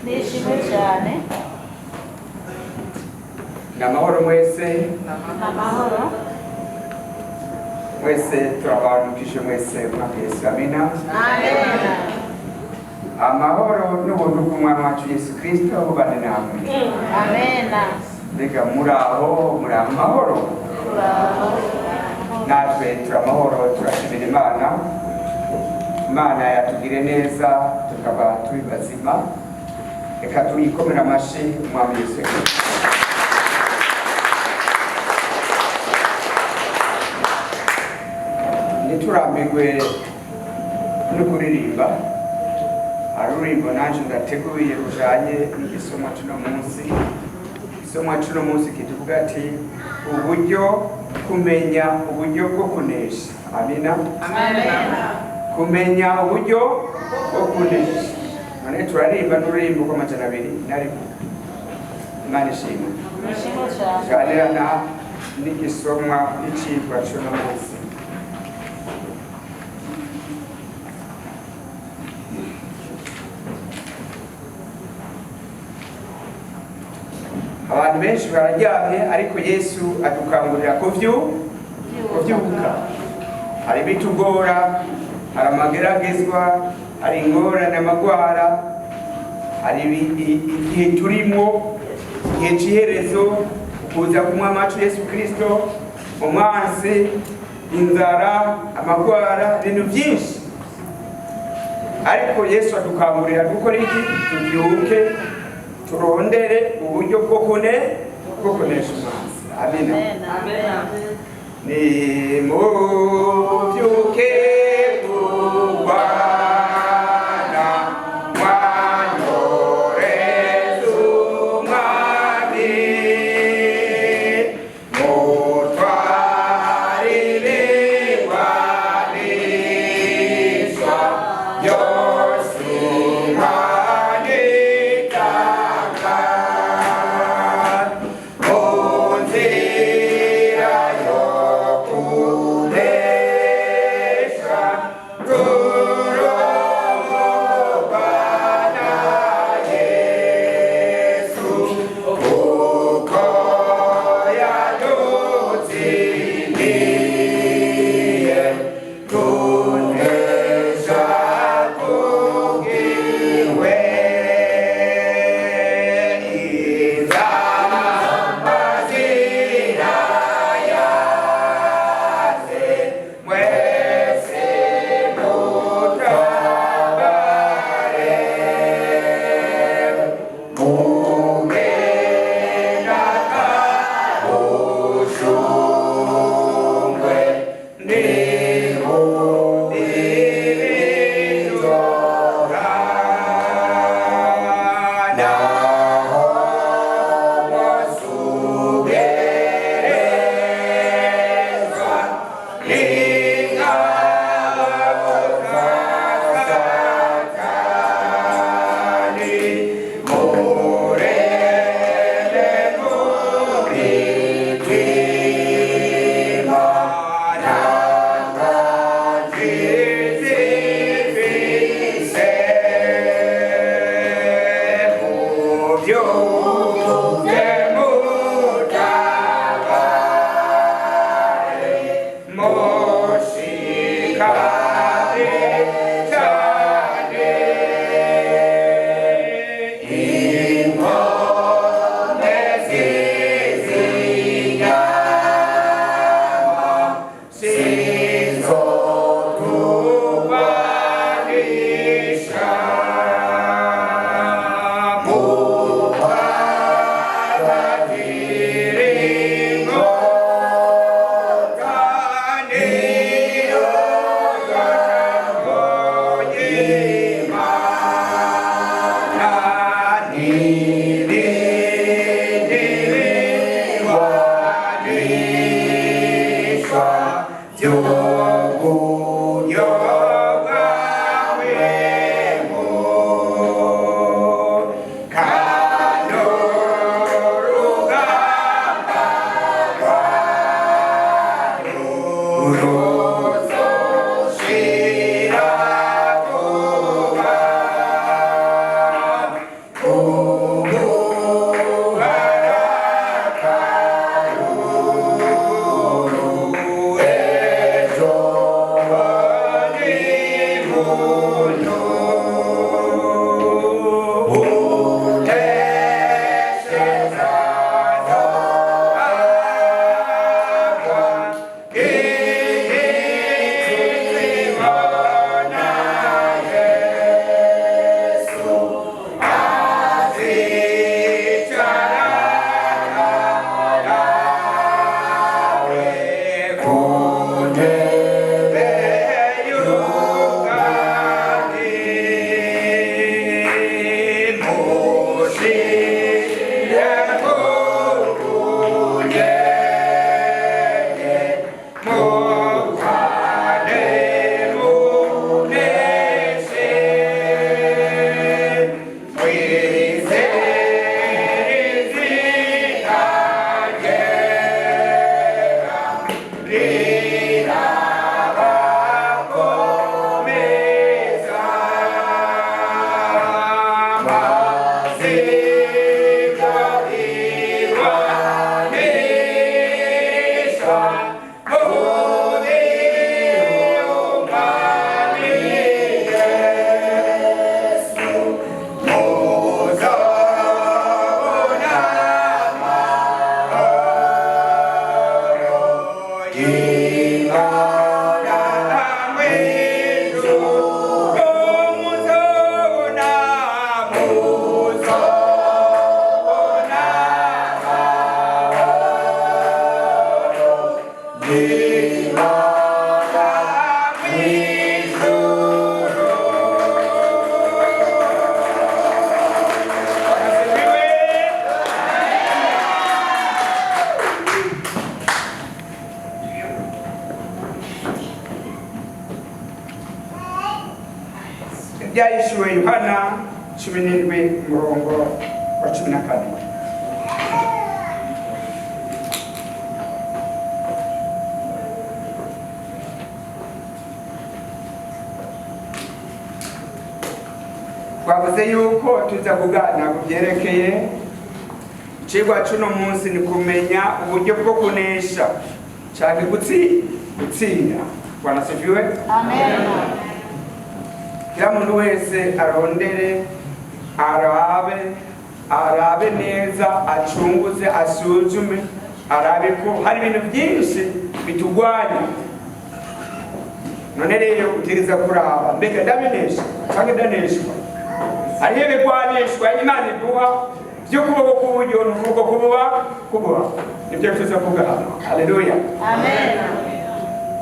nishimwe cyane namahoro mwese amahoro mwese turabaramukije mwese mwaka Yesu amina amen amahoro n'ubuntu bw'umwana wacu Yesu Kristo bubane namwe amen mbega muraho muri amahoro natwe turamahoro turashimira Imana yatugire neza tukaba turi bazima reka tuyikomera amashi umwami Yesu Kristo ntiturambirwe no kuririmba arurimbo nanje ndateguye rujanye n'igisomwa cuno munsi igisomwa cuno munsi kituvuga ati kumenya uburyo bwo kunesha amina kumenya uburyo bwo kunesha none turarimba n'ururimbo rw'amajana abiri nariko Imana ishimwe ganirana n'igisomwa n'icigwa cuno munsi abantu benshi bararyamye ariko Yesu adukangurira kuvyuka hari bitugora hari amageragezwa hari ingorane amagwara hari igihe turimo igihe c'iherezo kuza kumwami wacu Yesu Kristo umwansi inzara amagwara ibintu byinshi ariko Yesu adukangurira gukora iki tubyuke turondere uburyo bwo kunesha umwansi amina ni mubyuke kurwana mwanyoreze umwami mutwarire igwanisha ryose Imana itanga mu nzira yo kunesha turongorwa na Yesu kuko yadutsindiye kunesha kubwiwe inzamba zirayaze mwese mutabare mugenda kabushungwe nihudibizora naho mosugerezwa n'ingabo za Satani murebe muritima ntanzizifise mubyuke mutabare mushikare cyane inkombe z'inyama sizotubanisha muharatire inkota niyo jambo ry'Imana n'ibindi bigwanishwa by'uburyo bwawemo kandi urugamba ruzoshira vuba Byahishuriwe Yohana 17 umurongo wa 14. Twavuze yuko tuza kuganira ku byerekeye icigwa c'uno munsi ni kumenya uburyo bwo kunesha canke gutsinda. Bwana asifiwe. Amen. Kila muntu wese arondere arabe neza, acunguze, asuzume, arabe ko hari ibintu byinshi bitugwanya. None rero utegeza kuraba mbega ndabinesha cyangwa ndaneshwa. Hariho ibigwanishwa Imana iduha byo kuboko k'uburyo n'ukuboko kububa. Nibyo tuza kuvuga. Haleluya. Amen.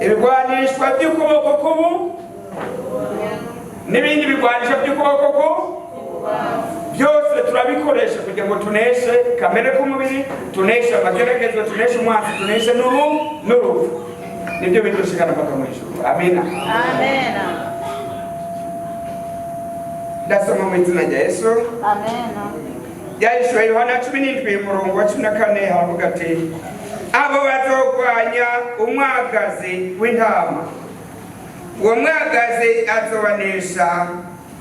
Ibigwanishwa by'ukuboko kubu n'ibindi bigwanisha by'ukuboko byose turabikoresha kugira ngo tuneshe kamere k'umubiri, tuneshe amageragezo, tuneshe umwanzi, tuneshe n'urupfu. Nibyo bidushikana mpaka mu ijuru. Amina. Amen. Ndasoma mu izina rya Yesu. Amen. Byahishuriwe Yohana 17 umurongo wa 14 haravuga ati abo bazogwanya umwagazi w'intama, uwo mwagazi azobanesha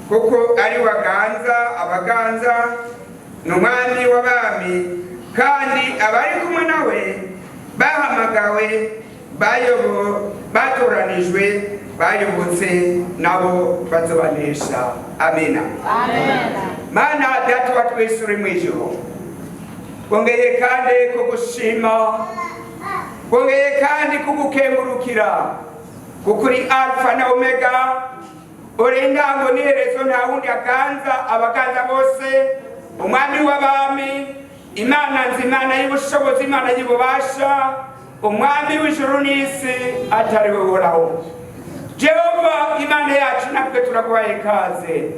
kuko ari waganza abaganza n'umwami w'abami, kandi abari kumwe nawe bahamagawe batoranijwe bayobotse nabo bazobanesha. Amina. Amen. Mana data wa twese uri mu ijuru, twongeye kandi kugushima, twongeye kandi kugukengurukira kuko uri alfa na omega, uri intango n'iherezo, nta wundi aganza abaganza bose, umwami w'abami, Imana nzima, Imana y'ubushobozi, Imana y'ububasha, umwami w'ijuru n'isi atari we uhoraho. Jehova Imana yacu, natwe turaguhaye ikaze,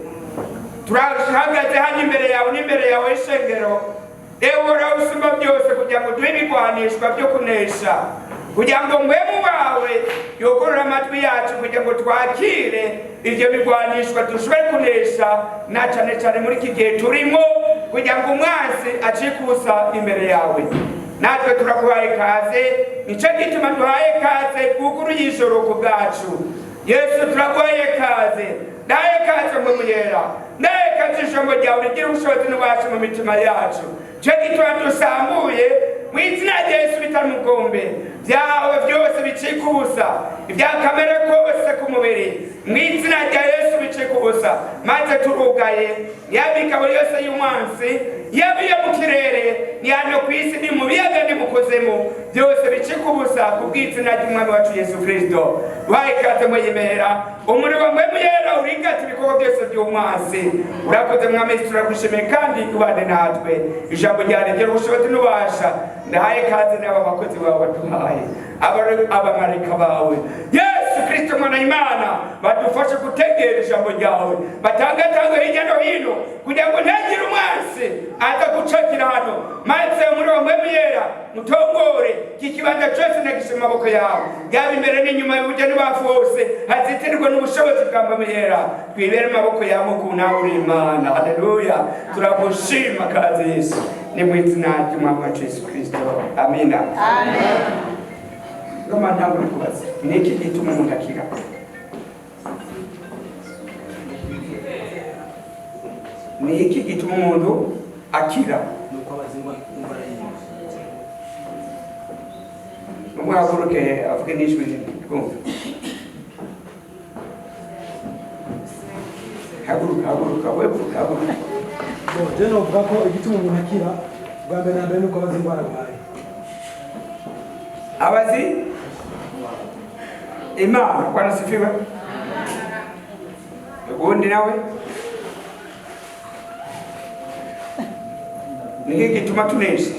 turahagaze hano imbere yawe n'imbere yawe ishengero. Ehora usumba byose kugira ngo duhe ibigwanishwa byo kunesha, kugira ngo mwemu wawe yogorora amatwi yacu kugira ngo twakire ibyo bigwanishwa dushobore kunesha, na cyane cyane muri iki gihe turimo, kugira ngo umwanzi acikusa imbere yawe. Natwe turaguhaye ikaze, nicyo gituma duhaye ikaze kuko uri ijoro ku bwacu. Yesu turaguhaye ikaze, daye ikaze mu muyera, daye ikaze ijambo ryawe rigira ubushobozi n'ububasha mu mitima yacu. Cyo gituma dusambuye mu izina rya Yesu bitari mugombe byawe byose bicika ubusa, ibya kamere kose ku mubiri mu izina rya Yesu bicika ubusa, maze turugaye yaba ikabo yose y'umwansi, yaba iyo mu kirere, ni hano ku isi, ni mu biyaga, ni mu kuzimu, byose bicika ubusa ku bw'izina ry'umwami wacu Yesu Kristo. Wahe ikaze mu yimera, umuriro mwe muyera urigata ibikorwa byose by'umwansi. Urakoze mwami Yesu, turagushimiye kandi ubane natwe. Ijambo ryawe rigira ubushobozi n'ububasha. Ndahaye ikaze n'aba bakozi bawe baduhaye, abamarayika bawe Yesu Kristo mwana Imana, badufashe gutegera ijambo ryawe, batangatanga hirya no hino kugira ngo ntagire umwansi aza gucakira hano, maze umuriro mwe muyera mutongore iki kibanza cyose nagishe mu maboko yawe, yaba imbere n'inyuma y'uburyo n'ubafu hose hazitirirwa n'ubushobozi bwa muyera, twibere mu maboko yawe kuko nawe uri Imana. Haleluya, turagushima kaze Yesu, ni mu izina ry'umwami wacu Yesu Kristo. Amina. Amen. Ngoma ntabwo kubaza niki gituma umuntu akira. ni iki gituma umuntu akira umwaguruke avuge n'ijwi rimwe haguruka wevuga haguruka je novuga ko igituma umuntu akira bwa mbere na mbere nuko abazi indwara arwaye abazi Imana Bwana sifiwe ubundi nawe ni gituma tunesha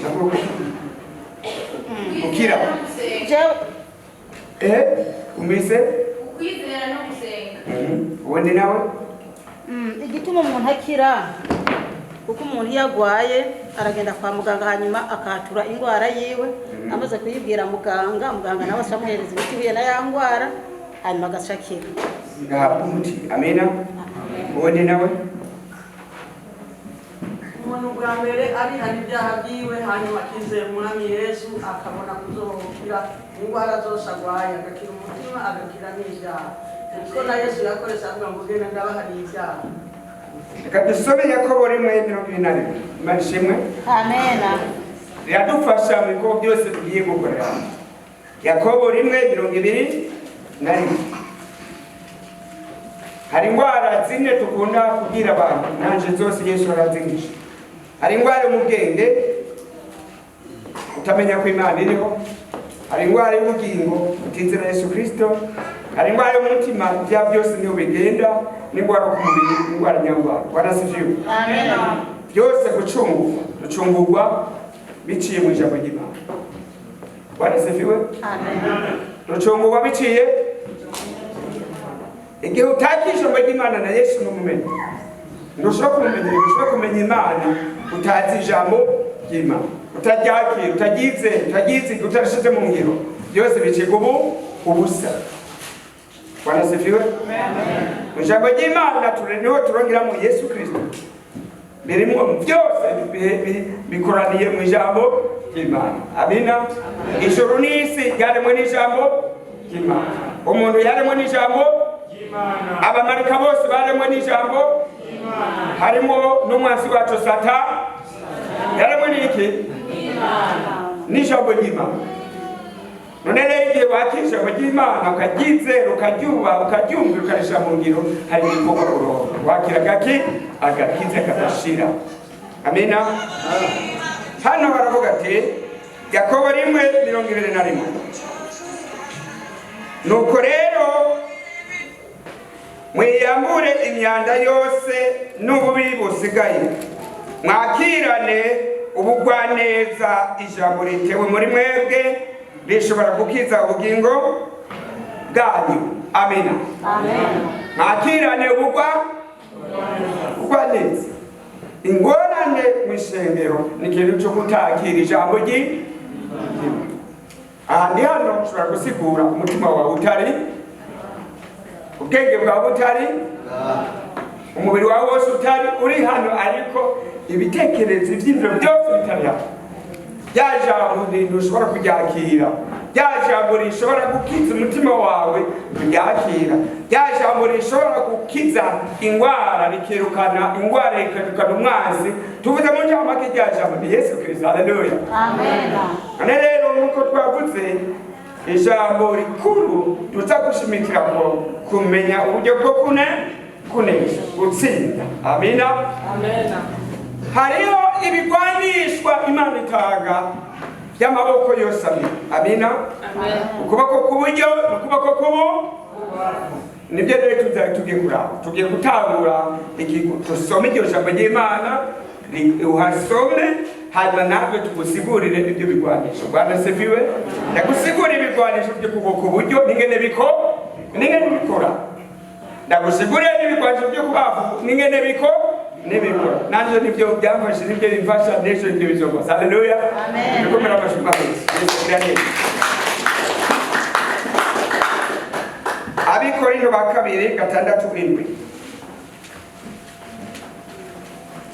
ukira umise ukwizera no gusenga ubundi nawe igituma umuntu akira kuko umuntu yagwaye aragenda kwa muganga hanyuma akatura indwara yiwe amaze kuyibwira muganga nawe asamuhereza imiti ihuye na ya ndwara hanyuma agashakira ngahabwa umuti amena ubundi nawe umuntu bwa mbere arihana ibyaha byiwe hanyuma akizera umwami Yesu akabona kuzokira indwara zose arwaye agakira umutima agakira n'ibyaha kuko na Yesu yakoresha avuga ngo genda ndabahariye ibyaha. Reka dusome Yakobo 1:24 Imana ishimwe amena riradufasha mu bikorwa byose tugiye gukorera. Yakobo 1:21 hari indwara zine tukunda kubwira abantu nanje zose Yesu arazingisha. Hari indwara yo mu bwenge utamenya ko Imana iriho, hari indwara y'ubugingo utizera Yesu Kristo, hari indwara y'umutima bya byose niyo bigenda, n'indwara ku mubiri, indwara nyangwara. Bwana sifiwe. amena Byose gucungurwa biciye mu ijambo ry'Imana. Bwana sifiwe. amena Gucungurwa biciye igihe utakisha ijambo ry'Imana na Yesu n'umumenyi. Ntushobora kumenya Imana utazi ijambo ry'Imana, utaryakira, utagize utarashize mu ngiro, byose biciye ubusa. Bwana sifiwe. Mu ijambo ry'Imana niho turongeramo Yesu Kristo. Birimo byose bikoraniye mu ijambo ry'Imana. Amina. Ijuru n'isi yaremwe n'ijambo ry'Imana. Umuntu yaremwe n'ijambo ry'Imana. Abamarika bose baremwe n'ijambo ry'Imana. Harimo n'umwansi wacu Satani yaremwe n'iki? N'ijambo ry'Imana. None rero igihe wakisha ijambo ry'Imana ukaryizera ukaryumvira ukarishyira mu ngiro, hari ibikorwa kuronka wakira gaki agakiza kadashira. Amina. Hano baravuga ati Yakobo 1:21 nuko rero mwiyambure imyanda yose n'ububi busigaye, mwakirane ubugwaneza ijambo ritewe muri mwebwe rishobora gukiza ubugingo bwanyu. Amina. Mwakirane ubugwaneza. Ingorane mu ishengero ni ikintu cyo kutakira ijambo ry'Imana. Ahandi hano ushobora gusigura umutima wawe utari, ubwenge bwawe utari, umubiri wawe wose utari uri hano, ariko ibitekerezo iby'ibyo byose bitari hano. Rya jambo ntushobora kuryakira, rya jambo rishobora gukiza umutima wawe kuryakira, rya jambo rishobora gukiza indwara rikirukana indwara rikirukana umwanzi. Tuvuze mu njambo make rya jambo ni Yesu Kristo. Haleluya. amena None rero nuko twavuze ijambo rikuru tuza gushimikira ko kumenya uburyo bwo kunesha gutsinda. Amina. Amena. Hariho ibigwanishwa Imana itanga by'amaboko yose abiri. Amina. Ukuboko k'uburyo n'ukuboko k'ubumoso. Nibyo rero tugiye kuraba, tugiye gutangura tusome iryo jambo ry'Imana, uhasome hanyuma natwe tugusigurire ibyo bigwanisho. Bwana sifiwe. Ndagusigura ibigwanisho by'ukuboko k'uburyo n'ingene bikora. Ndagusigurira n'ibigwanisho byo kubavu n'ingene n'ibikora. Nanje nibyo byamfashe, nibyo bimfasha n'ejo nibyo bizokoza. Haleluya. Amen. Dukomere amashyi Yesu Kristo. Abikorinto ba kabiri 6:7.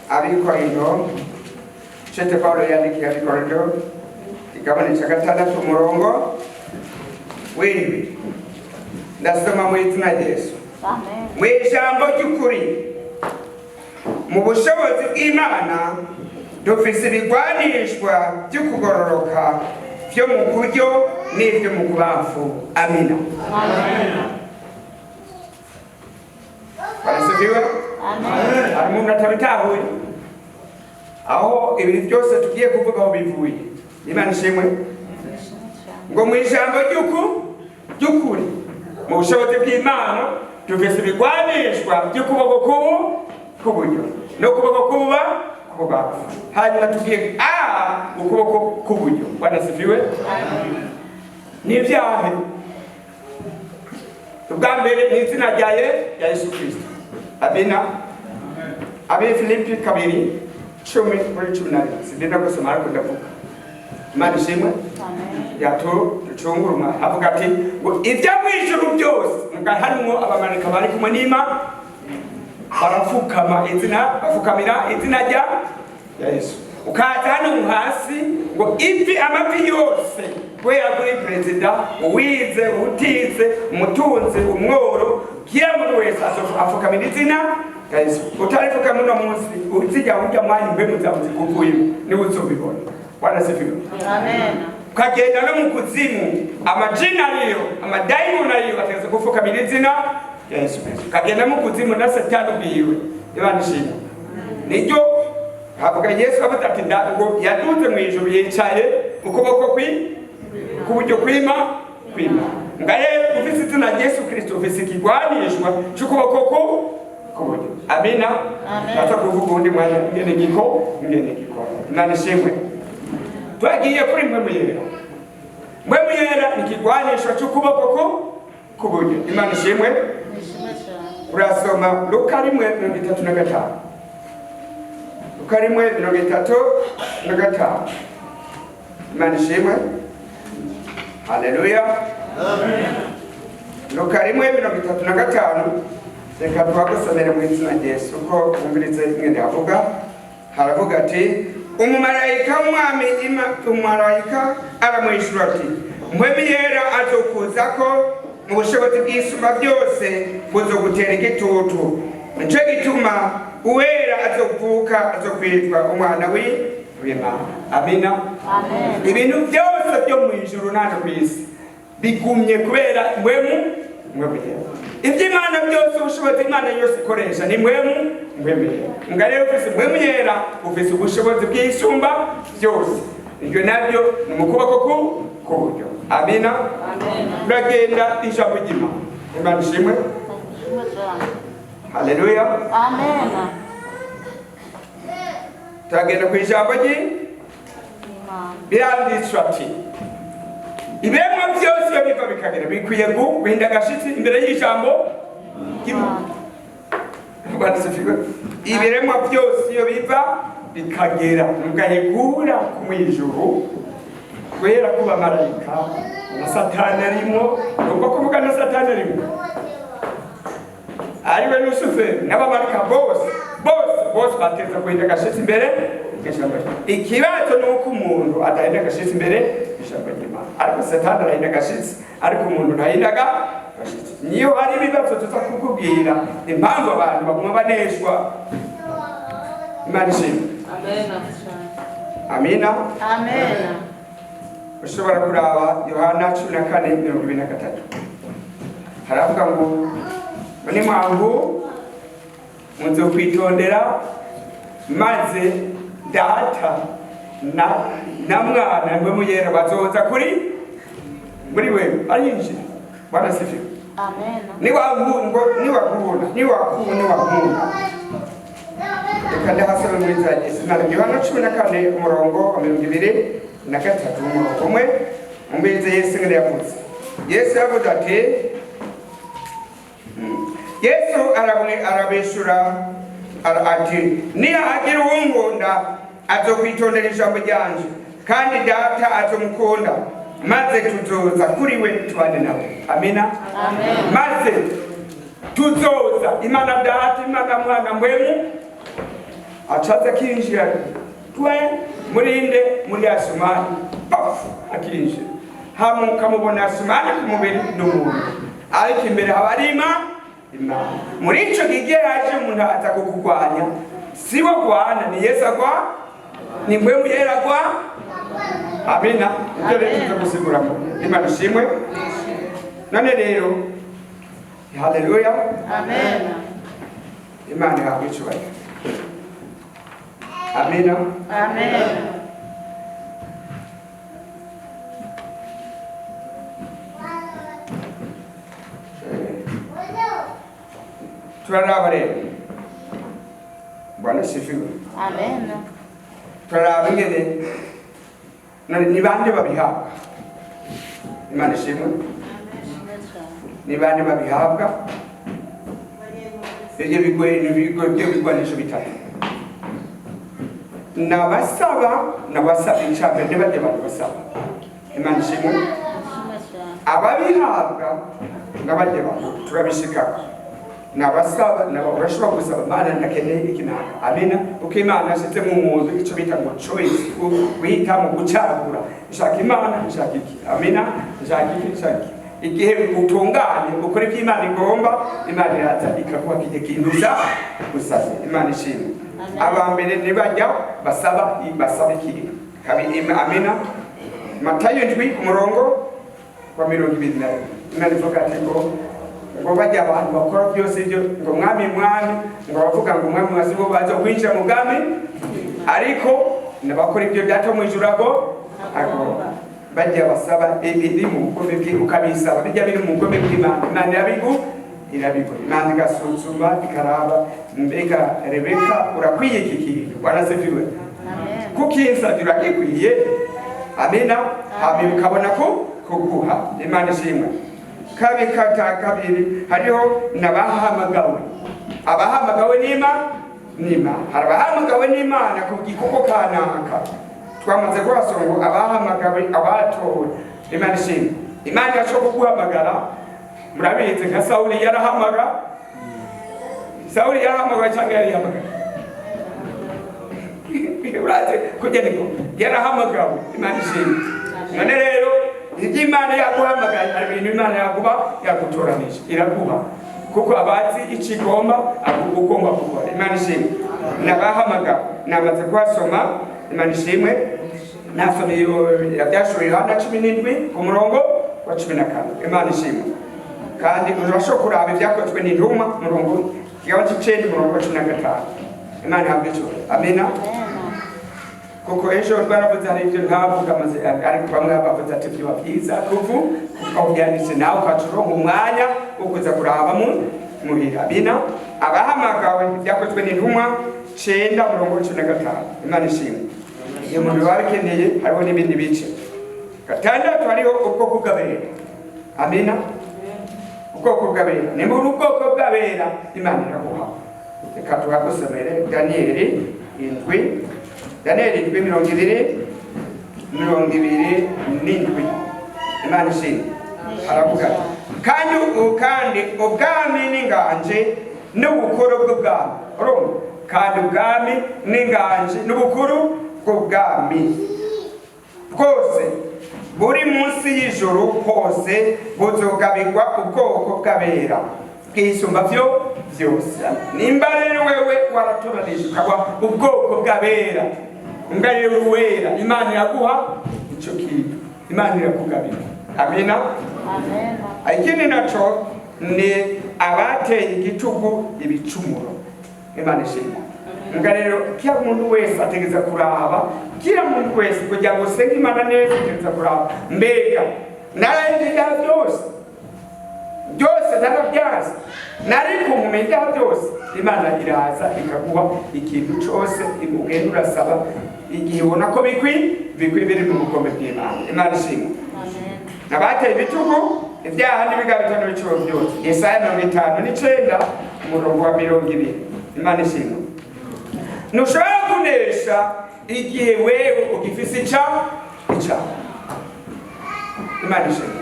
Abikorinto Chete Paulo yandikiye Abikorinto igabane cya 6 umurongo w'indwi. Ndasoma mu izina rya Yesu. amen Mu ijambo ry'ukuri mu bushobozi bw'Imana dufise ibigwanishwa byo kugororoka byo mu kuryo n'ibyo mu kubafu. Amina. Barasubiwe? Hari umuntu atabitahuye aho ibintu byose tugiye kuvuga aho bivuye. Imana ishimwe ngo mu ijambo ry'ukuri mu bushobozi bw'Imana dufise ibigwanishwa by'ukuboko k'uburyo no kuboko kubafu. Hanyuma tugiye ukuboko k'uburyo. Barasubiwe? Ni ibyahe? Ubwa mbere ni izina rya Yesu Kristo. Amina. Abefilipi 2:10-11. Sindenda gusoma ariko ndavuga. Imana ishimwe. Ducunguruma avuga ati ngo ibyo mwijuru byose harimo abamarayika bari kumwe n'Imana bafukamira izina rya Yesu. Ukaza hano hasi ngo ivi amavi yose kubera kuri perezida, uwize, utize, umutunzi, umworo, kila muntu wese afukamira izina rya Yesu. Utarifuka muno munsi uzijya ujya mwanya mbe muzamuzi kuvuye ni uzobibona. Bwana sifiwe. Amen. Kagenda no mu kuzimu amajina ariyo amadayimoni ariyo ateze gufukamira izina rya Yesu. Kagenda mu kuzimu na Satani biwe. Imana ishimwe. Niryo havuga Yesu avuga ati ngo yaduze mu ijuru yicaye ukuboko kuburyo kwima. Ngaye ufise izina rya Yesu Kristo ufise ikigwanishwa cy'ukuboko kuburyo. Amina. Nata kuvuga undi mwanya ngene giko. Imana ishimwe. Twagiye kuri Mpwemu Yera ni ikigwanishwa cy'ukuboko kuburyo. Imana ishimwe. Urasoma Luka 1:35. Luka 1:35. Imana ishimwe. Haleluya. Amen. Luka 1:35. Reka twagusomere mu izina rya Yesu ko umvirize mwene avuga. Haravuga ati umumarayika aramwishura ati Mpwemu Yera azokuzako mu bushobozi bw'Isumba byose buzogutera igitutu. Nico gituma uwera azovuka azokwitwa umwana w'Imana. Amina. Amen. Ibintu byose byo mu ijuru n'ano kw'isi bigumye kubera Mpwemu Yera. Iby'Imana byose ubushobozi Imana yose ikoresha ni Mpwemu Yera. Ngare ufise Mpwemu Yera ufise ubushobozi bw'Isumba byose. Ibyo nabyo ni mu kuboko kuburyo. Amina. Amen. Uragenda ijambo ry'Imana. Imana ishimwe. Haleluya. Amen. Turagenda ku ijambo ry'Imana. Biranditswe ati ibiremwa byose iyo biva bikagera bikwiye guhinda agashitsi imbere y'ijambo ry'Imana. Ibiremwa byose iyo biva bikagera mugahigura ku mwijuru kubera ko bamarayika na Satani arimo. Nubwo kuvuga na Satani arimo ariwe Lusiferi n'abamarayika bose bateza guhinda agashitsi imbere y'ijambo. Ikibazo ni uko umuntu adahinda agashitsi imbere y'ijambo ry'Imana, ariko Satani arahinda agashitsi ariko umuntu ntahindaga agashitsi. Niyo hari ibibazo tuza kukubwira impamvu abantu baguma baneshwa. Imana ishimwe. Amina. Amen. Ushobora kuraba Yohana 14:23. Haravuga ngo ni mpamvu muzo kwitondera maze data na mwana Mpwemu Yera bazoza kuri wewe arinjira. Bwana sifiwe. Amen. Niwakunda reka ndahasaba mu izina rya Yesu. Yohana 14:23 umurongo umwe umbize Yesu ngene yavuze. Yesu yavuze ati Yesu arabeshura ati nihagira uwunkunda azokwitondera ijambo ryanje kandi data azomukunda maze tuzoza kuri we tubane nawe. Amina. Amen. Maze tuzoza Imana data Imana mwana Mpwemu acaza kinjira twe murinde muri Asumani akinjira hamu kamubona Asumani kumubiri n'umuntu ariko imbere haba ari Imana. Muri ico gihe yaje umuntu aza kukugwanya si wo gwana ni Yesu agwa ni mpwemu yera agwa. Amina. Ibyo rero tuzagusiguramo. Imana ishimwe. None rero haleluya. Amen. Imana ihabwe icyubahiro. Amina. Amen. Turaraba rero. Bwana sifiwe. Amen. Turaraba ingene ni bande babihabwa. Imana ishimwe. Ni bande babihabwa. Ibyo bigwanisho bitatu. N'abasaba icambere ntibajye abantu basaba. Imana ishimwe. Ababihabwa n'abajye abantu turabishikako. N'abasaba urashobora gusaba Imana ndakeneye iki naka. Amina. Uko Imana yashyize mu muntu icyo bita ngo choice, guhitamo gucagura. Ishaka Imana, ishaka iki. Amina. Ishaka iki, ishaka iki. Igihe utunganye ukora ibyo Imana igomba, Imana iraza ikaguha ikinduza gusaza. Imana ishimwe. Abambere ntibajya basaba ikintu. Amina. Matayo 7 ku murongo wa 20. Imana ivuga ati ngo bajya abantu bakora byose ibyo ngo mwami ngo bavuga ngo mwami wasibo baza kwinjira mu bwami, ariko nabakora ibyo byato mu ijuru agomba bajya basaba ibindi mu bugome ukabisaba bijya biri mu bugome bw'Imana. Imana irabigo Imana igasuzuma ikaraba mbega Rebeka urakwiye iki kintu waraseviwe kukinsabira gikwiye. Amina. Hanyuma ukabona ko kuguha. Imana ishimwe. Kabiri hariho n'abahamagawe. Abahamagawe n'Imana hari abahamagawe n'Imana ku gikorwa kanaka. Twamaze kubasonga abahamagawe abatowe. Imana ishimwe. Imana yashobora kuguhamagara. Murabizi nka Sawuli yarahamagara cyangwa yarihamagara uraze kugenda ko yarahamagawe. Imana ishimwe. None rero ibyo Imana yaguhamagaye hari ibintu Imana yagutoranije iraguha kuko abazi ikigomba ugomba gukora. Imana ishimwe. N'abahamagawe namaze kuhasoma. Imana ishimwe. Nasomye ibyashoboye Yohana 17 ku murongo wa 14. Imana ishimwe. Kandi urashobora kuraba ibyakozwe n'intumwa murongo wa 9 murongo wa 15. Imana ihabwe icyubahiro. Amina. Kuko ejo twaravuze hari ibyo ntavuga maze ariko bamwe bavuze ati byo byiza kuko twabyanitse nawe ukacuronka umwanya wo kuza kuraba muhira. Amina. Abahamagawe byakozwe n'intumwa 9 murongo wa 15. Imana ishimwe. Iyo muntu wabikeneye hariho n'ibindi bice. Gatandatu hariho ubwoko bw'abera. Amina. Ubwoko bw'abera ni muri ubwoko bw'abera Imana iraguha. Reka tuhagusomere Daniel 7:27. Imana ishimwe. Aravuga kandi ubwami n'inganje n'ubukuru bw'ubwami. Kandi ubwami n'inganje n'ubukuru bw'ubwami bwose buri munsi y'ijuru hose buzogabirwa ubwoko bw'abera bwisumba byose. Nimba rero wewe waratoranije ukaba ubwoko bw'abera mbere y'uwera, Imana iraguha icyo kintu. Imana irakugabira. Amina. Amen. Ikindi naco ni abateye igitugu ibicumuro. Imana ishimwe. Nga rero kila muntu wese ategeza kuraba, kila muntu wese kugira ngo senge Imana neza ategeza kuraba mbega narayendera byose narabyaza nari kumumenya byose. Imana iraza ikaguha ikintu cyose ugenda urasaba igihe ubona ko biri mu bukombe bw'Imana. Imana ishimwe. Nabateye ibitugu ibyaha n'ibigabitano biciro byose. Yesaya 59 umurongo wa 20. Imana ishimwe. Nushobora kunesha igihe wewe ugifise icyaha. Imana ishimwe.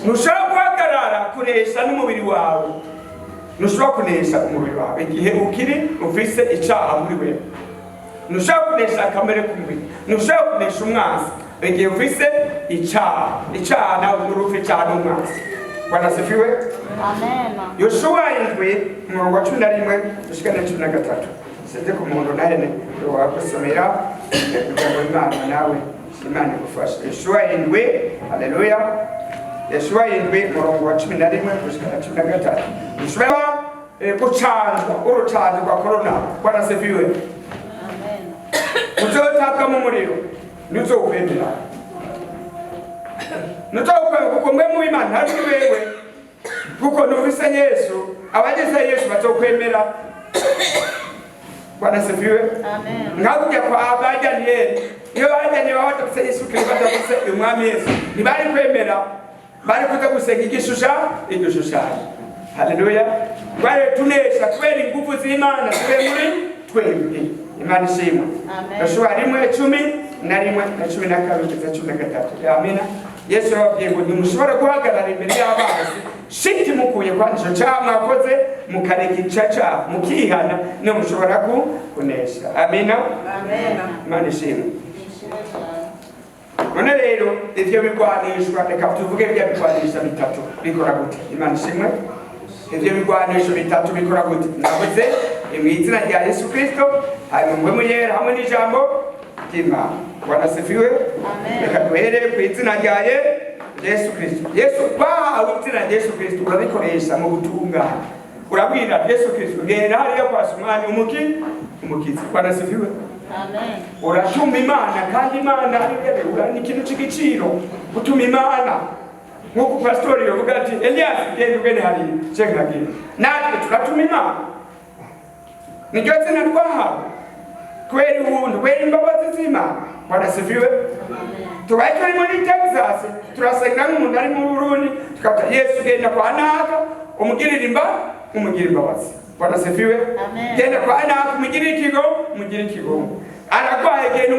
Nushobora guhagarara kunesha n'umubiri wawe. Nushobora kunesha umubiri wawe igihe ukiri ufise icyaha muri wewe. Nushobora kunesha kamere kumubiri. Nushobora kunesha umwanzi igihe ufise icyaha nawe urufe icyaha n'umwanzi. Bwana sifiwe. Amen. Yoshua 7:11 gushika 13. seze ku muntu nawe wakusomera kugira ngo Imana nawe Imana igufashe. Yeshuwa 7, haleluya. Yeshuwa 7 murongo wa 11 gushika 13. Yeshuwa kuchanzwa urucanzwa rwa corona Bwana asifiwe. Amen. Uzotaka mu muriro ntuzokwemera. Ntuzokwemera kuko mwe mu Imana hari wewe kuko nuvise Yesu abageze Yesu bazokwemera. Bwana asifiwe. Amen. Ngakujya kwa Daniel iyo bajyanye babatse Yesu Kristo batse umwami Yesu ntibari kwemera, bari kuza gusenga igishushanyo. Haleluya. Bari tunesha kubera ingufu z'Imana twe muri twebwe. Imana ishimwe. Amen. Yeshuwa 1:11-12-13. Amina. Yesu yababwiye ngo ntimushobora guhagarara imbere y'abanzi shiti mukuye kwanisho cyaha mwakoze mukareka icaca mukihana niyo mushobora kunesha. Amina. Amen. Imana ishimwe. None rero ivyo bigwanishwa reka tuvuge bya bigwanisha bitatu bikora gute? Imana ishimwe. Ivyo bigwanisho bitatu bikora gute? Navuze mu izina rya Yesu Kristo hanyuma mwe yera hamwe n'ijambo ry'Imana. Bwana asifiwe. Amen. Reka duhere ku izina rya Yesu Kristo. Yesu bahawe izina rya Yesu Kristo urabikoresha mu gutungana. Urabwira Yesu Kristo genda hariya kwa Sumani umukizi. Bwana asifiwe. Amen. Uratuma Imana kandi Imana ni ikintu cy'igiciro gutuma Imana nk'uko pastori yavuga ati ELIAS genda ugende hariya cengagire natwe turatuma Imana niryo zina twahawe kubera ubuntu kubera imbabazi z'Imana. Bwana asifiwe. Tubaye turi muri Texas turasenga n'umuntu ari mu Burundi tukata Yesu genda kwa naka umugirira imbabazi. Bwana asifiwe. Genda kwa naka umugirira ikigo aragwaye genda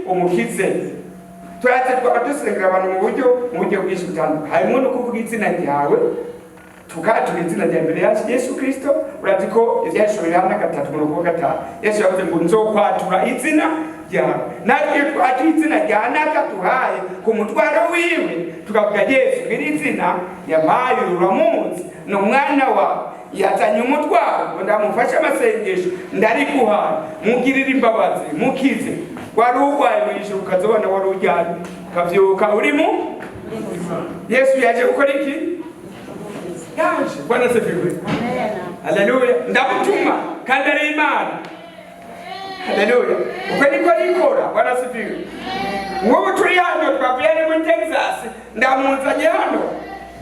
umukize. Turaza dusengera abantu mu buryo bwinshi butandukanye. Harimo no kuvuga izina ryawe tukatura izina rya mbere ya Yesu Kristo. Urazi ko ibyashobora Yohana 3:5 Yesu yavuze ngo nzokwatura izina ryawe. Natwe twatuye izina rya naka tuhaye ku mutwaro wiwe tukavuga Yesu ngiri izina yabaye uramunsi no mwana wawe yazanye umutwaro ndamufasha amasengesho ndarikuhaye mugirira imbabazi mukize. Wari urwaye mu ijuru ukazobona wari ujyanye ukavyuka urimo Yesu yaje gukora iki? Yaje. Bwana asifiwe. Amen. Haleluya. Ndamutuma kandi ari Imana. Haleluya. Uko niko nikora. Bwana asifiwe. Nk'ubu turi hano twavuye muri Texas ndamunzanye hano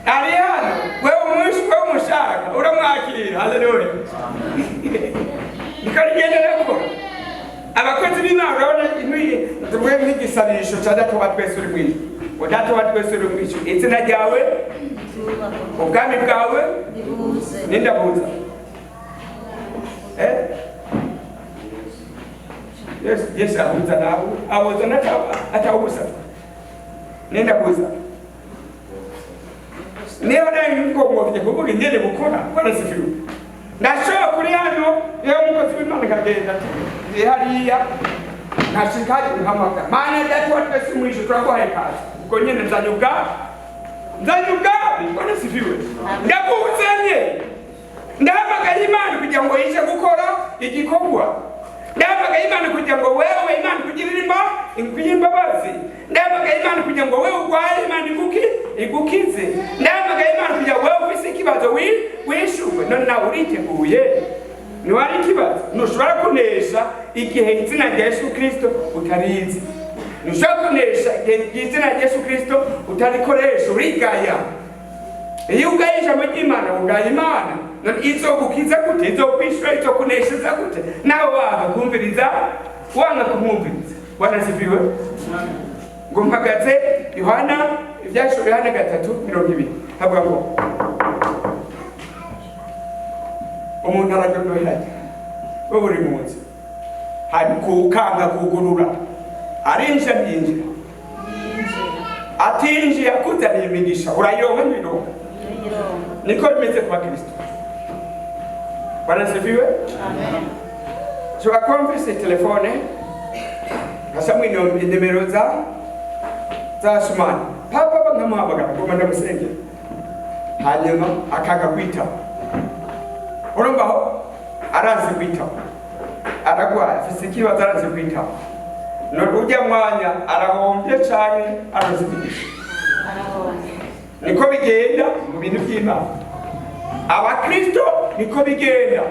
ari hano wewe umushaka uramwakira. Haleluya. Niko rigenda nako abakozi b'Imana urabona imwiye tuvuye nk'igisabisho cya data wa twese uri mwisho ngo data wa twese uri mwisho izina ryawe ubwami bwawe nindabuza Yesu abuza nawe abuza atawubuza nindabuza niyo nayo ngo kuvuga ingene gukora. Bwana asifiwe. Ndashobora kuri hano iyo umukozi w'Imana kagenda hariya nashikaje nkamaka mana data wa twese mwisho turaguhaye kazi ubwo nyene nzanye ubwami. Bwana asifiwe. Ndakuzanye ndahamagaye Imana kugira ngo yije gukora igikorwa. Ndahamagaye Imana kugira ngo wewe Imana kugirira imbabazi. Ndahamagaye Imana kugira ngo wewe urwaye Imana igukize. Ndahamagaye Imana kugira ngo wewe ufise ikibazo wishuwe none nawe uriteguye. Niwari ikibazo ntushobora kunesha igihe izina rya Yesu Kristo utarizi. Ntushobora kunesha igihe izina rya Yesu Kristo utarikoresha urigaya. Iyo ugaye ijambo ry'Imana ugaye Imana none izogukiza gute? Izokwishura izokunesheza gute? Nawe wanga kumwumviriza. Bwana asifiwe. Ngo mpagaze ibyashobora Yohana 3:20 havuga ngo umuntu aradodohera we buri munsi hari kukanga kugurura arinjira atinjiye akuzaniye imigisha urayironka ntibironka. Niko bimeze kwa Kristo. Bwana asifiwe. Amen. Ushobora kuba mfise telefone nkasamwe nimero za Sumani papa nkamuhamagara ngo ndamusengera hanyuma akanga kwitaba. Urumva aho arazi kwitaba aragwaye afise ikibazo arazi kwitaba no ujya mwanya arahombye cyane arazibigisha niko bigenda mu bintu by'Imana. Abakristo niko bigenda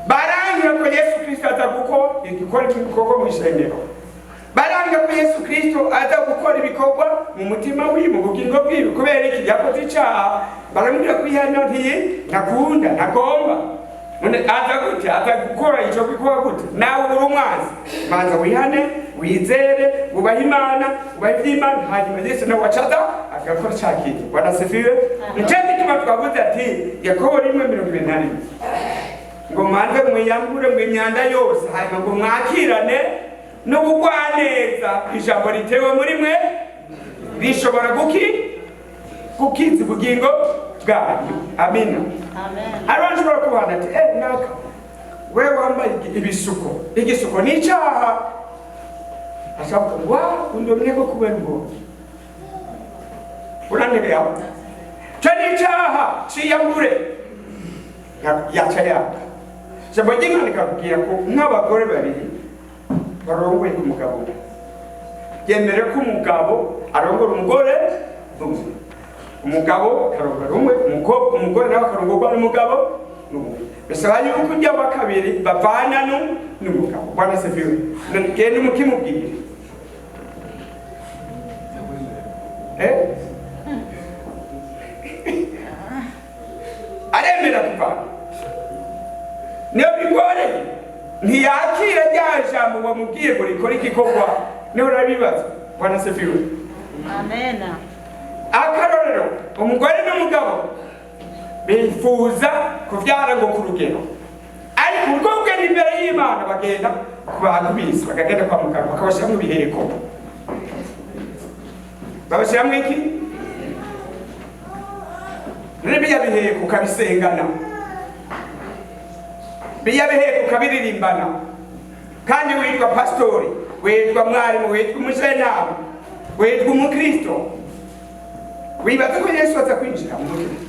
barangira ko Yesu Kristo aza gukora ibikorwa mu ishengero, barangira ko Yesu Kristo aza gukora ibikorwa mu mutima wiwe mu bugingo bwiwe kubera iki yakoze icyaha. Baramubwira kwihana ntakunda ntagomba aza gute aza gukora icyo gikorwa gute. Nawe uri umwanzi manza wihane wizere ubaha Imana ubaha iby'Imana hanyuma Yesu nawe wacaza agakora cya kintu. Wanasifiwe. Nicyo gituma twavuze ati Yakobo 1:21 ngo manze mwiyambure mu imyanda yose hanyuma ngo mwakirane n'ubugwaneza ijambo ritewe muri mwe rishobora gukiza ubugingo bwanyu. Amina. Arashobora kubana ati naka we wambaye igisuko ni icyaha. Ashaka wa undomye ko kubera ngo uranebya cyane icyaha ciyambure yacaya jambo ry'Imana rikakubwira ko nk'abagore babiri barongoye ku mugabo yemere ko umugabo arongora umugore umugabo akarongora umugore nawe akarongorwa n'umugabo bisaba yuko ujya wa kabiri bavana n'umugabo. Bwana sifiwe. Ngende mukimubwire aremera kuvana niyo bigore ntiyakira rya jambo wamubwiye ngo rikore igikorwa niho urabibaza. Bwana sifiwe. Amena. Akarorero umugore n'umugabo bifuza kuvyara ngo ku rugero ariko ubwo bwenge imbere y'Imana bagenda kubahagubisa bakagenda kwa muganga bakabashyiramo ibihereko babashyiramo iki biya biheko ukabisengana biya biheko ukabiririmbana kandi witwa pastori witwa mwarimu witwa umujenama witwa umukristo wibaza ko Yesu aza kwinjira mu mutima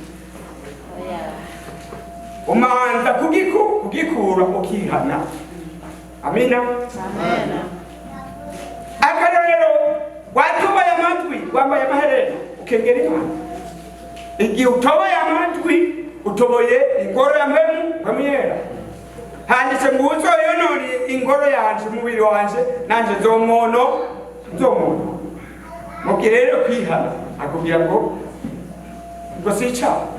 umanza kugikura ukihana. Amina. Amena. Akarorero watubaye amatwi wambaye amaherena ukengera Imana igihe utoboye amatwi utoboye ingoro ya mpemu yera handitse ngo uzoyonone ingoro yanje umubiri wanje nanje nzomono mubwire rero kwihana akubwira ngo si icyaha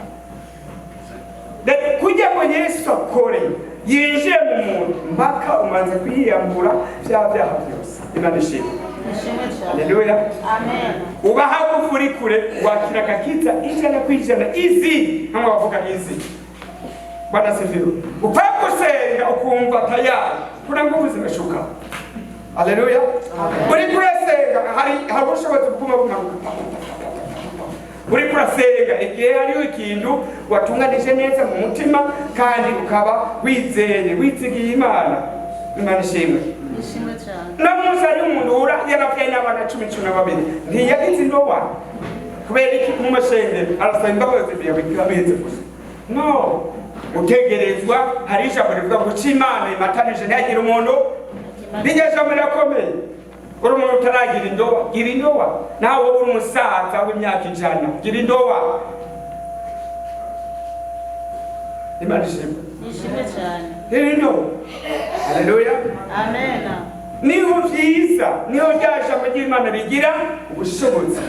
kujya ngo Yesu akore yinjiye mu muntu mpaka umanze kwiyambura bya byaha byose. Imana ishimwe. Haleluya. Amen. Ubaha kufuri kure wakira kakita ijana kwijana izi kama wavuga izi. Bwana sifiwe. Upakusenga ukumva tayari kuna nguvu zimeshuka. Haleluya. Uri kusenga hari ubushobozi bw'umabuka uri kurasenga igihe hariho ikintu watunganije neza mu mutima kandi ukaba wizeye wizigiye Imana. Imana ishimwe. Ishimwe cyane. Namuzi ari umuntu yarapfaye n'abana 12 ntiyagize indowa kubera iki mu mashengero arasaba imbabazi byabize gusa. No, utegerezwa hari ijambo rivuga ngo cy'Imana imatanije ntiyagira umuntu bigeje muri akomeye. Uri umuntu utaragira indowa gira indowa nawe uri umusaza w'imyaka 100 gira indowa. Imana ishimwe. Ishimwe cyane. Gira indowa. Haleluya. Amena. Niho vyiza niho ryajambo ry'Imana rigira ubushobozi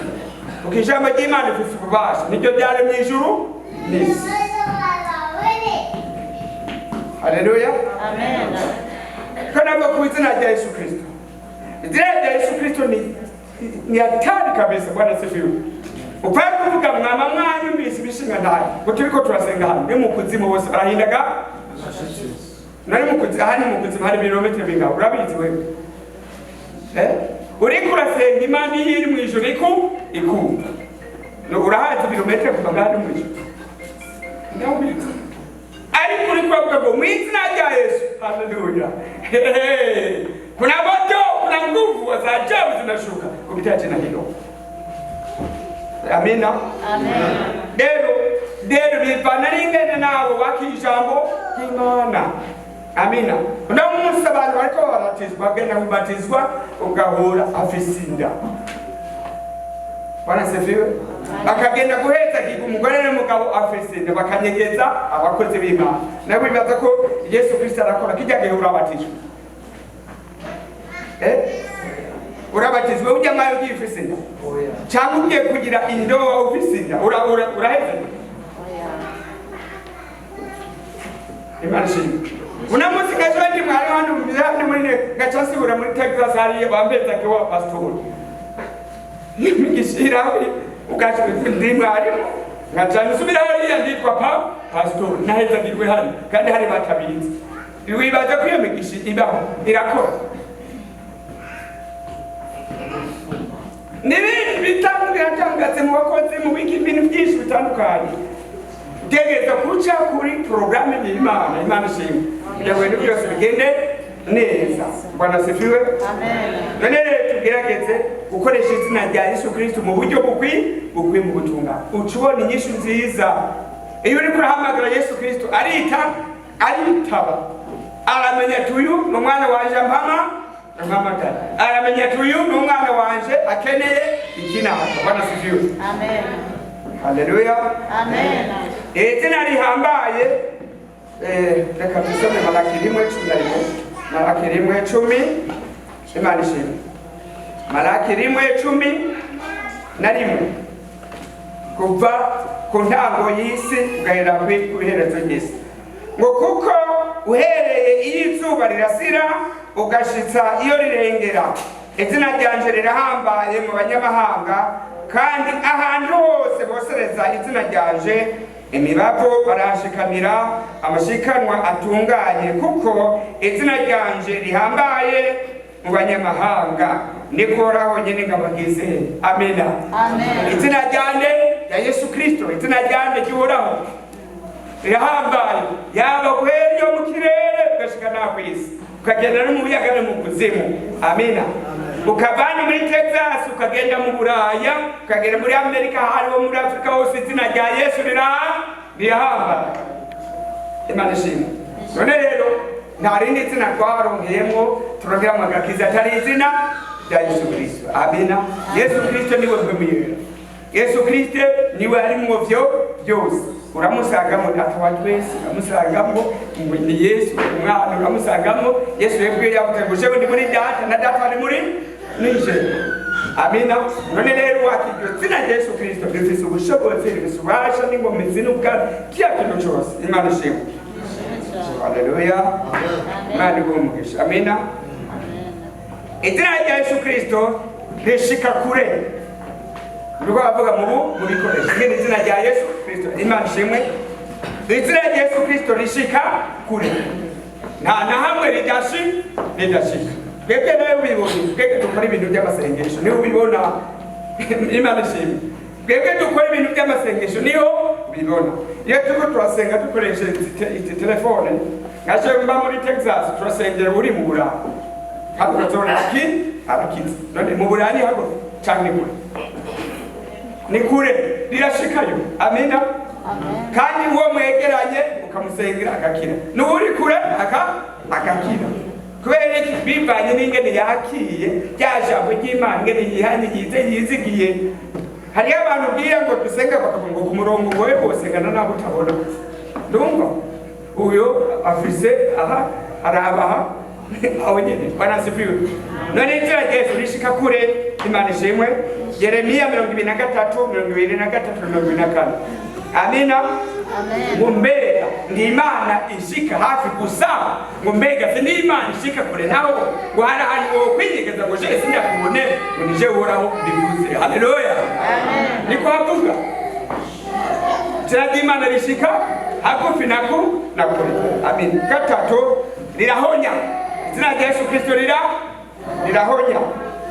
kuko ijambo ry'Imana rifite ububasha niryo ryari mu ijuru n'isi. Haleluya. Amena. Kana kwa izina rya Yesu Kristo. Izina rya Yesu Kristo ni hatari kabisa. Bwana sifiwe. Upaya kuvuga mwama mwanyu mbisi bishinga ndani ngo turiko turasenga hano ni mu kuzimu bose barahindaga nari mu kuzimu hani mu kuzimu hari birometero bingaho urabizi wewe uri kurasenga Imana iri mu ijuru iku no urahazi birometero kuva ngandi mu ijuru ndabizi ariko uri kuvuga ngo mu izina rya Yesu. Haleluya. Kuna moto kuna nguvu za ajabu zinashuka kupitia jina hilo. Amina. Amen. Dero bipana lingene nabo bakijambo Imana amina. Uno munsi abantu bariko baratizwa agenda kubatizwa ugahura afise inda. Bwana sifiwe. Akagenda guheza umugore n'umugabo afise inda bakanyegeza abakozi b'Imana. Nabo bibaza ko Yesu Kristo arakora kijya gihe urabatizwa. Urabatizwa ujya mwayo gifise inda. Cyangwa ugiye kugira indoa ufise inda. Uraheza. Imana shimwe. Una munsi gajwandi mwari hano muzamne muri gacasibura muri Texas hariye bambeza ke wa pastor. Nimigishira ugaje ndi mwari ngacana subira hariya nditwa pastor naheza ngirwe hano kandi hari batabizi. Wibaza ko iyo migishi ibaho irakora. Nibindi bitangaze mu bakozi mu biki ibintu byinshi bitandukanye. Tegeza kuca kuri programme y'Imana, Imana shimwe. Kugira ngo byose bigende neza. Bwana sifiwe. Amen. None tugerageze gukoresha izina rya Yesu Kristo mu buryo bukwi mu gutunga. Ucubona inyishu nziza. Iyo uri kurahamagara Yesu Kristo aritaba. Aramenya tuyu no mwana wanje mpamagara. Aramenya tuyu no mwana wanje akeneye ikinama. Bwana sifiwe. Amen. Haleluya. Amen. Izina rihambaye reka dusome Malaki 1:10. Malaki 1:10. Imana ishimwe. Malaki 1:11. Kuva ku ntango y'isi ugahera ku iherezo ry'isi. Ngo kuko uhereye iyo izuba rirasira ugashitsa iyo rirengera izina ryanje rirahambaye mu banyamahanga kandi ahantu hose bosereza izina ryanje imibavu barashikamira amashikanwa atunganye kuko izina ryanje rihambaye mu banyamahanga nikoraho nyine ngabagize. Amina. Amen. Izina ryanje ya Yesu Kristo izina ryanje gihoraho rirahambaye yaba kweri yo mu kirere ugashikana kw'isi ukagenda no mu biyaga no mu kuzimu. Amina. Ukavana muri Texas ukagenda mu Buraya ukagenda muri Amerika hariho muri Afrika hose izina rya Yesu rirahambaye. Imana ishimwe. None rero nta rindi zina twarongeyemo turongera amagakiza atari izina rya Yesu Kristo. Amina. Yesu Kristo niwe bwemiyera. Yesu Kristo niwe ari mu byose. Uramusangamo atwa twese uramusangamo ni Yesu umwana uramusangamo Yesu yebwe yabuteguje ndi muri data na data ari muri nije. Amina. None rero wakijyo zina Yesu Kristo bifise ubushobozi bifise ubasha n'ingomezi n'ubwami kiya kintu cyose. Imana ishimwe. Haleluya. Imana igumugisha. Amina. Izina rya Yesu Kristo rishika kure. Nduko avuga mu bikoresho ngene izina rya Yesu Kristo. Imana ishimwe. Izina rya Yesu Kristo rishika kure. Na hamwe ridashika. Twebwe nawe ubibona, twebwe dukora ibintu by'amasengesho niho ubibona. Imana ishimwe. Twebwe dukora ibintu by'amasengesho niho ubibona. Iyo tuko turasenga dukoresha telefone ngaje mba muri Texas turasengera uri mu Buraya. Kandi turazona arakiza. None mu Buraya ni hago cyane kure. Ni kure rirashikayo. Amina. Amen. Kandi uwo mwegeranye ukamusengera agakira. N'uri kure agakira. Kubera iki bivanye n'ingene yakiye ryajambo ry'Imana ngene yihanye yizigiye. Hari abantu bwira ngo dusenga bakavuga ngo ku murongo wowe bosengana nabo utabona. Ndumva uyo afise arabaha aho nyene Bwana sifiwe. None izina rya Yesu rishika kure. Imana ishimwe. Yeremiya 23:23-24. Amina. Amen. Ngombega ndi Imana ishika hafi gusa. Ngombega si ndi Imana ishika kure naho ngo hari wo kwinyegeza ngo je sindakubone ngo nije uhoraho ndivuze. Haleluya. Amen. Niko havuga. Ndi Imana rishika hakufi nakure. Amen. Gatatu rirahonya. Izina rya Yesu Kristo rirahonya.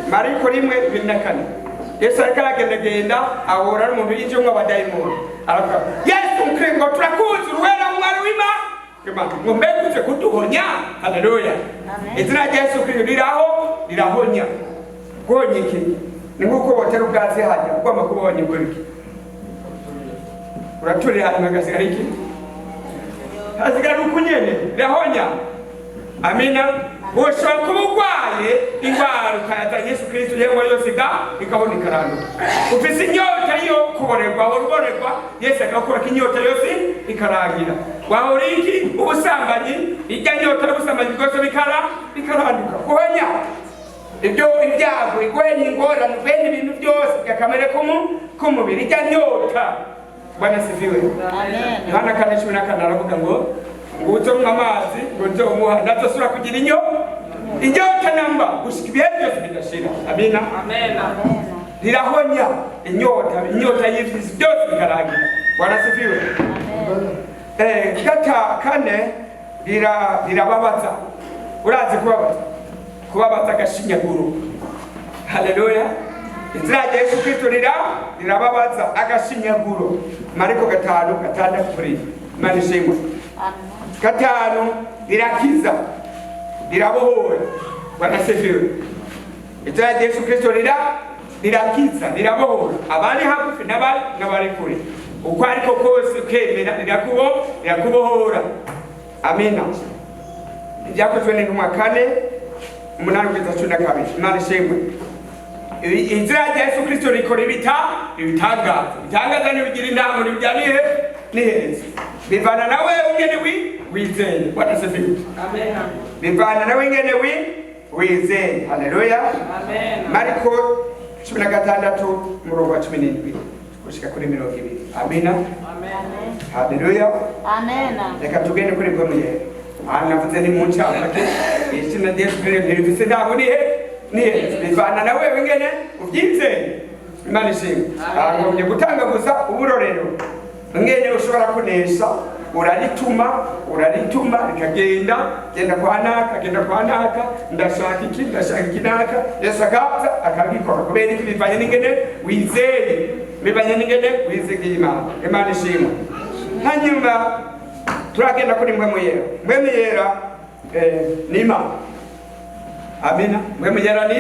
Mariko 1:24. Yesu aragenda ahora n'umuntu y'ijumwe abadayimoni. Aravuga Yesu Kristo turakuzi uruwera umwana w'Imana. Ngo mbegutse kuduhonya. Haleluya. Izina rya Yesu Kristo rirahonya. Gonyike. Ni nkuko botera ubwatsi hajya ugomba kubonye guriki. Uraturira hano gasigara iki? Hasigara ukunyene rirahonya. amina ushobora kuba urwaye indwara ukayaza Yesu Kristo yewe yose ikabona ikaranduka ufise inyota yo kuborerwa uruborerwa Yesu agakora inyota yose ikarangira wahora iki ubusambanyi ijya nyota y'ubusambanyi bwose bikaranduka kuhonya ibyo ibyago igwenya ingorane bene ibintu byose byakamere k'umubiri ijya nyota Bwana sifiwe. Amen. Yohana 4:14 aravuga ngo utomwa amazi ngo nzomuha ndazosura kugira inyota namba gushika ibihe byose bidashira. Amina. Amen. Rirahonya inyota y'ivyizi byose bikarangira. Bwana sifiwe. Amen. Kane rirababaza. Urazi kubabaza agashinyaguro. Haleluya. Izina rya Yesu Kristo rirababaza agashinyaguro. Mariko 5:6 Imana ishimwe. Amen. 5 rirakiza rirabohora. Bwana sifiwe. Izina rya Yesu Kristo rirakiza rirabohora abari hagufi n'abari kure uko ariko kose ukemera rirakubohora. Amina. Ibyakozwe n'intumwa 4:8-12 Imana ishimwe. Izina rya Yesu Kristo rikora ibitangaza ntibigira inama ntibijyaniye n'iheza bivana nawe ungene wizeye. Bwana sifiwe. Amen. Bivana nawe ungene wizeye. Haleluya. Amen. Mariko 16:17 gushika kuri 20. Amina. Amen. Haleluya. Amen. Reka tugende kuri bw'umuye navuze ni mu ncamake izina rya Yesu Kristo rifise ntabwo bivana nawe wengene ubyizeye. Imana ishimwe. Ngomye gutanga gusa uburorero ngene ushobora kunesha urarituma rikagenda genda kwa naka ndashaka iki naka Yesu akaza akabikora kubera iki bivanye n'ingene wizeye Imana ishimwe. Hanyuma turagenda kuri mwemu yera ni Amina. Mwemu yera ni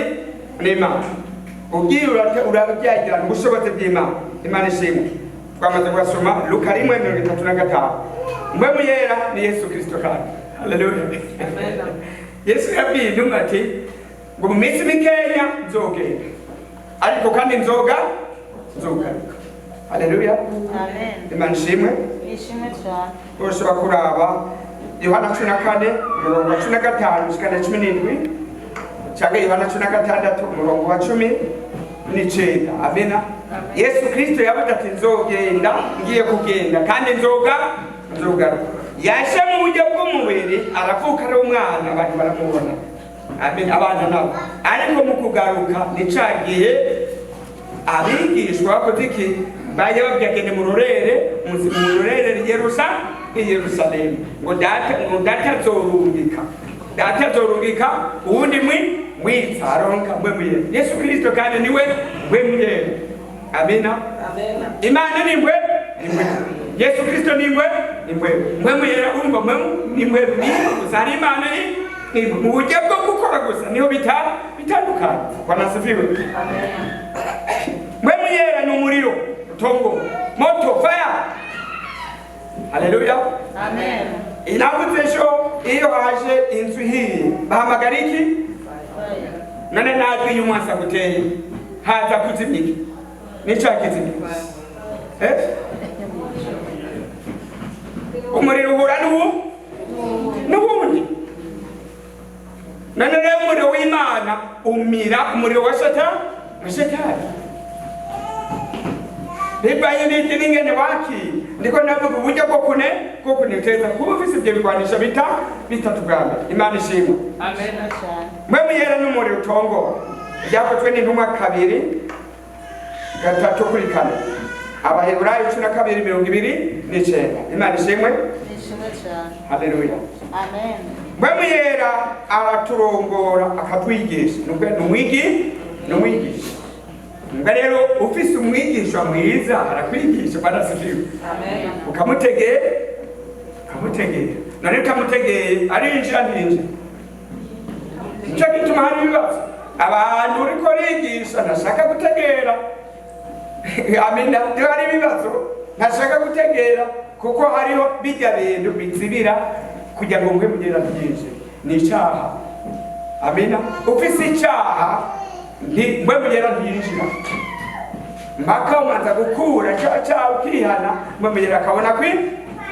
Imana. Ugiye urabyagira ubushobozi bw'Imana. Imana ishimwe. Twamaze gusoma Luka 1:35. Mwemu yera ni Yesu Kristo kandi. Haleluya. Amen. Yesu yabwiye intumwa ati ngo mu minsi mikeya nzogenda ariko kandi nzogaruka. Haleluya. Amen. Imana ishimwe. Ishimwe cyane. Ushobora kuraba Yohana 14:15-17 cyangwa Yohana 16:19. Amina. Yesu Kristo yavuze ati nzogenda ngiye kugenda kandi nzogaruka. Yashe mu buryo bw'umubiri aravuka ari umwana abantu baramubona. Amen. Abana nabo ariko mu kugaruka nicagiye abigishwa bakoze iki baje babyagene mu rurere Yerusalemu ngo data zorungika ubundi mwitsaronka mwemuyere Yesu Kristo kandi niwe mwemuyere. Amina. Imana ni mwe Yesu Kristo ni mwemuyere urumva ni uzari Imana ni mu buryo bwo gukora gusa niho bitandukanye. Bwana sifiwe. Mwemuyere ni umuriro utongo moto fire. Haleluya. Amen. Inavutesho iyo haje inzu hii bahamagara iki none natwe y'umwasa guteye haza kuzimika nicakizimika umuriro uhura n'ubundi none rero umuriro w'Imana umira umuriro wa Shetani. Bibaye n'ingene waki ndiko navuga uburyo bwo kuneteza kuba ufise ibyo bigwanisha bitatu bwambe. Imana ishimwe. Amen. Mwemu yera n'umuriro utongora byakozwe n'intumwa 2:3-4 Abaheburayo 12:29. Imana ishimwe. Ishimwe cyane. Haleluya. Amen. Mwemu yera araturongora akatwigisha n'umwigisha. Rero ufise umwigisha mwiza arakwigisha badasifiwe. Amen. Ukamutegera none kamutegeye arinjira ninje icyo gituma hari ibibazo abantu uriko rigisha ntashaka gutegera. Amina. Iyo hari ibibazo ntashaka gutegera kuko hariho bijya bintu bizibira kugira ngo mwe mugera byinshi ni icyaha. Amina. Ufise icyaha mpwemu yera ntiyinjira mpaka umanza gukura cyaha ukihana, mpwemu yera akabona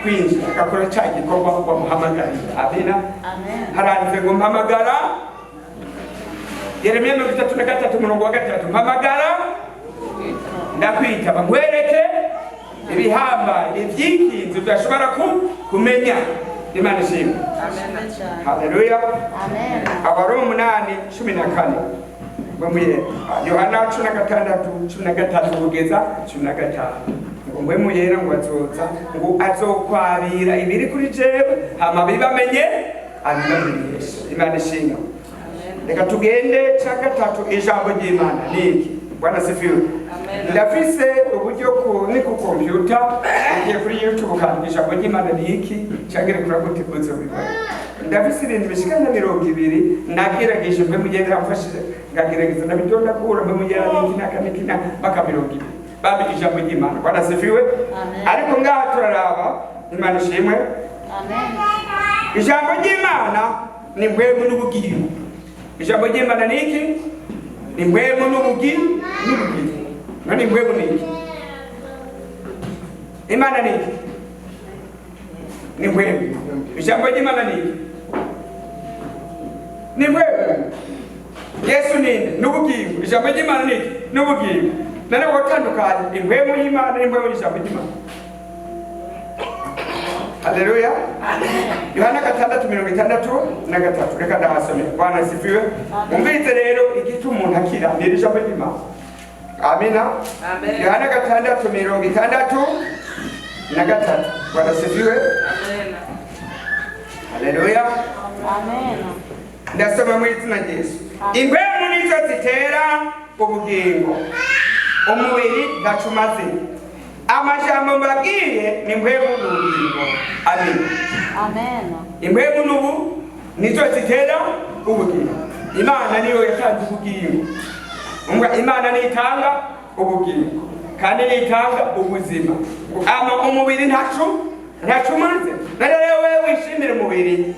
kwinjira agakora cya gikorwa wamuhamagariye. Amina. Haranditse ngo mpamagara, Yeremiya 33:3, mpamagara ndakwitaba nkwereke ibihambaye ibyikinzo byashobora kumenya. Imana ishimwe. Haleluya. Abaroma 8:14 bamuye Yohana 16:13 kugeza 15 ngo mwe muyera ngo azoza ngo azokwarira ibiri kuri jewe hama bibamenye abibamenyesha. Imana ishimwe. Reka tugende cya gatatu ijambo ry'Imana niki. Bwana sifiwe. Ndafise uburyo ni ku computer ngiye kuri YouTube kandi ijambo ry'Imana niki cyangere kuri gutibuza bibona. Ndafise ibintu bishikana 200 nagerageje mbe mugenda mfashije ngagerageza nabitonda kura mbe mugera niki baka 200 babi ijambo ry'Imana. Bwana sifiwe. Ariko ngaha turaraba. Imana ishimwe. Amen. Ijambo ry'Imana ni mbwemu n'ubugingo. Ijambo ry'Imana niki? Ni mbwemu n'ubugingo. Nani mbwemu niki? Imana niki? Ni mbwemu. Ijambo ry'Imana niki? Ni mbwemu. Yesu nini? N'ubugingo. Ijambo ry'Imana niki? N'ubugingo. Nane watandukanye imbwemu y'Imana n'imbwemu y'ijambo ry'Imana. Haleluya. Yohana 6:63 reka ndahasome. Bwana sifiwe. Umvise rero igiti umuntu akira ni ijambo ry'Imana. Amina. Yohana 6:63. Bwana sifiwe. Amen. Haleluya. Amen. Ndasoma mu izina rya Yesu. Imbwemu nizo zitera ubugingo, umubiri gacumaze. Amajambo mbabwiye ni mbwemu n'ubugingo. Amen. Amen. Imbwemu n'ubu nizo zitera ubugingo. Imana niyo yatanze ubugingo. Imana nitanga ubugingo kandi nitanga ubuzima. Ama umubiri ntacumaze. Nare wewe wishimire umubiri.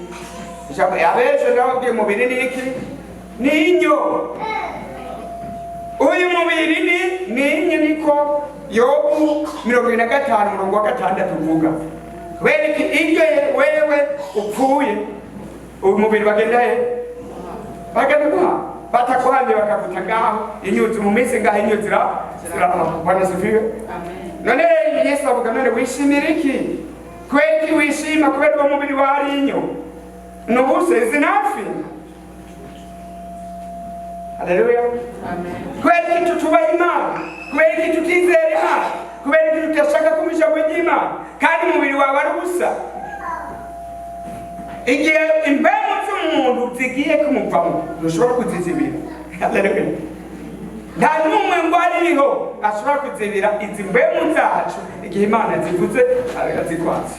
Ijambo yabeje ndababwiye umubiri ni iki? Ni inyo. Uyu mubiri ni niko Yobu 25:6 uvuga. Wewe upfuye uyu mubiri bagenda he? Bagenda batakwamye bakavuta ngaho inyuzi mu minsi ngaho inyuzi Bwana sifiwe. Amen. None Yesu avuga none wishimira iki? Kweki wishima kubera uwo mubiri wari inyo n'ubuse zinafi. Haleluya. Amen. Kweki tutuba Imana, kweki tutizera Imana, kweki tutashaka kumijambo ry'Imana kandi umubiri wawe ari ubusa. Igihe imbemu z'umuntu zigiye kumuvamo ntushobora kuzizibira. Haleluya. Nta n'umwe ngo ariho ashobora kuzibira izi mbemu zacu igihe Imana zivuze agazikwatse.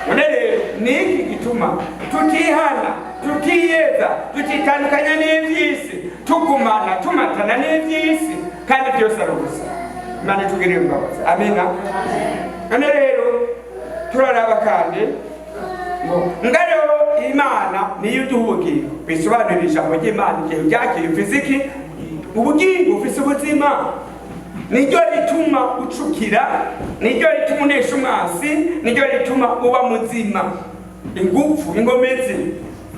None rero niki gituma tutihana, tutiyeza, tutitandukanya n'ivy'isi, tugumana tumatana n'ivy'isi kandi byose ari ubusa. Imana tugirire imbabazi. Amina. None rero turaraba kandi ngaro Imana niyo ubugingo. Bisobanura ijambo ry'Imana igihe byakira fiziki ubugingo ufise ubuzima. Niryo rituma ucukira, niryo rituma unesha umwasi, niryo rituma uba muzima. Ingufu ingomezi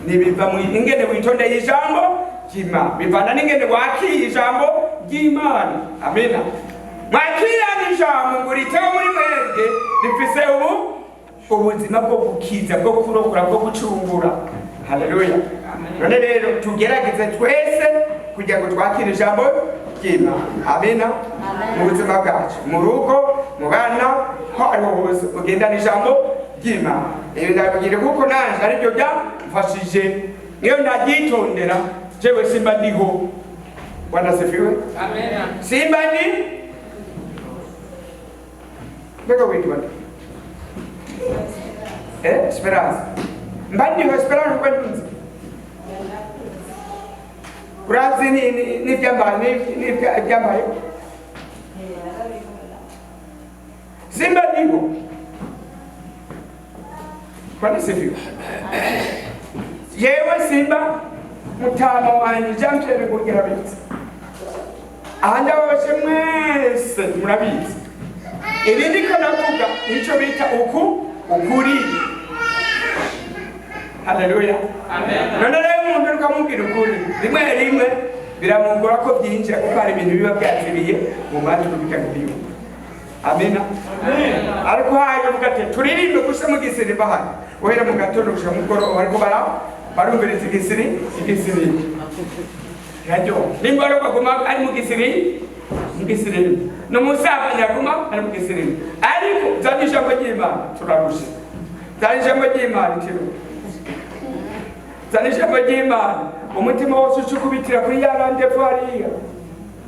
nibiva mu ingene witondeye ijambo ry'Imana, bivana n'ingene wakira ijambo ry'Imana. Amina. Mwakira ijambo ngo ritewe muri mwebwe rifise ubuzima bwo gukiza, bwo kurokora, bwo gucungura. Haleluya. None rero tugerageze twese kugira ngo twakire ijambo ry'Imana. Amina. Mu buzima bwacu, mu rugo, mu bana, ho ariho hose ugendana ijambo ry'Imana. Iyo ndabigire kuko nanje aribyo byamfashije. Iyo ndagyitondera jewe simba ndiho. Bwana sifiwe. Amen. Simba ndi Bega witwa Esperanza. Mbandi wa Esperanza kwa nini? Kurazi ni byambaye ni byambaye. Simba ndiho. Bwana sifiwe. yewe simba mutama wanjye jamtere kugira bitse ahandi bose mwese murabizi ibindi ko navuga nicyo bita ukuri. Haleluya, amen. None rero umuntu ukamubwira ukuri rimwe rimwe biramugora ko byinjira kuko hari ibintu biba byatiriye mu matwi bikagiyumva. Amena, ariko hayo uvuga ati turirimbe gusa mu gisiri bahari uhera mu gatondo gushika mu mugoroba ariko barumviriza igisiri rajyo nimba ari baguma ari mu gisiri no musaba nyaguma ari mu gisiri ariko zanisha ngo ry'Imana turarusha zanisha ngo ry'Imana tiro zanisha ngo ry'Imana umutima wose ucukubitira kuri ya rendezvous hariya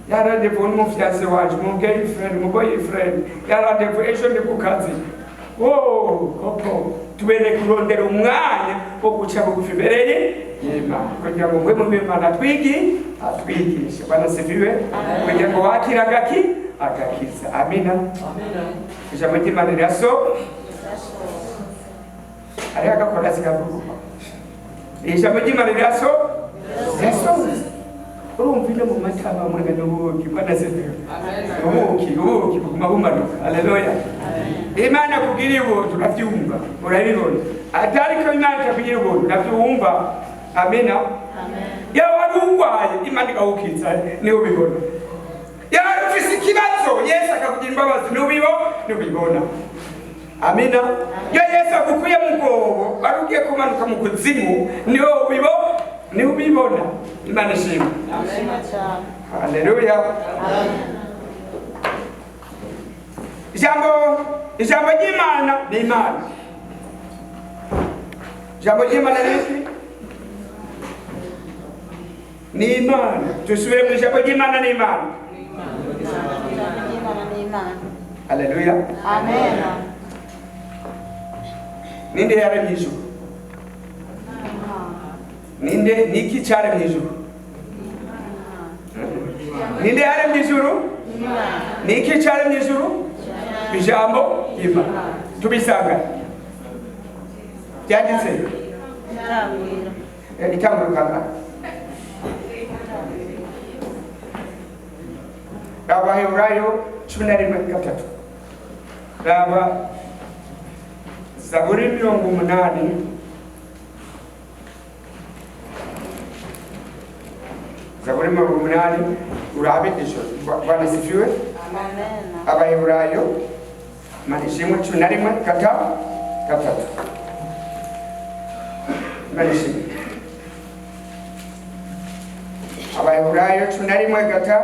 ya rendezvous n'umufiance wanje mu girlfriend mu boyfriend ya rendezvous ejo ndi ku kazi koko tubere kurondera umwanya wo guca bugufi bereye y'Imana kugira ngo mwe mu Imana atwigishe banasifiwe kugira ngo wakira agakiza. Amina, ijambo ry'Imana riraso ari agakora zikavuga ijambo ry'Imana riraso urumva ino mu matama muri n'ubuki banasifiwe ubuki buguma bumanuka. Haleluya, Imana kugira ubuntu urabyumva urabibona atari ko Imana itakugira ubuntu urabyumva. Amina, yawe warungwaye Imana ikawukiza niwe ubibona. Yawe ufise ikibazo Yesu akakugira imbabazi nubibona. Amina, iyo Yesu akukuye mu bwobo wari ugiye kumanuka mu kuzimu niwe ubibona. Imana ishimwe. Haleluya, ijambo ry'Imana ni Imana. Ijambo ry'Imana ni Imana. Tusubire mu ijambo ry'Imana ni Imana. Haleluya, amen. Ninde yaremye ijuru? Niki cyaremye ijuru? Ninde yaremye ijuru? Niki cyaremye ijuru? Ijambo ry'Imana. Tubisanga byanditse itanguruka Abaheburayo 11:3 raba Zaburi 80 Zaburi 80 urabe isho Bwana sifiwe. Amen. Abaheburayo manishimwe 11:3 manishimwe Abaheburayo 11:3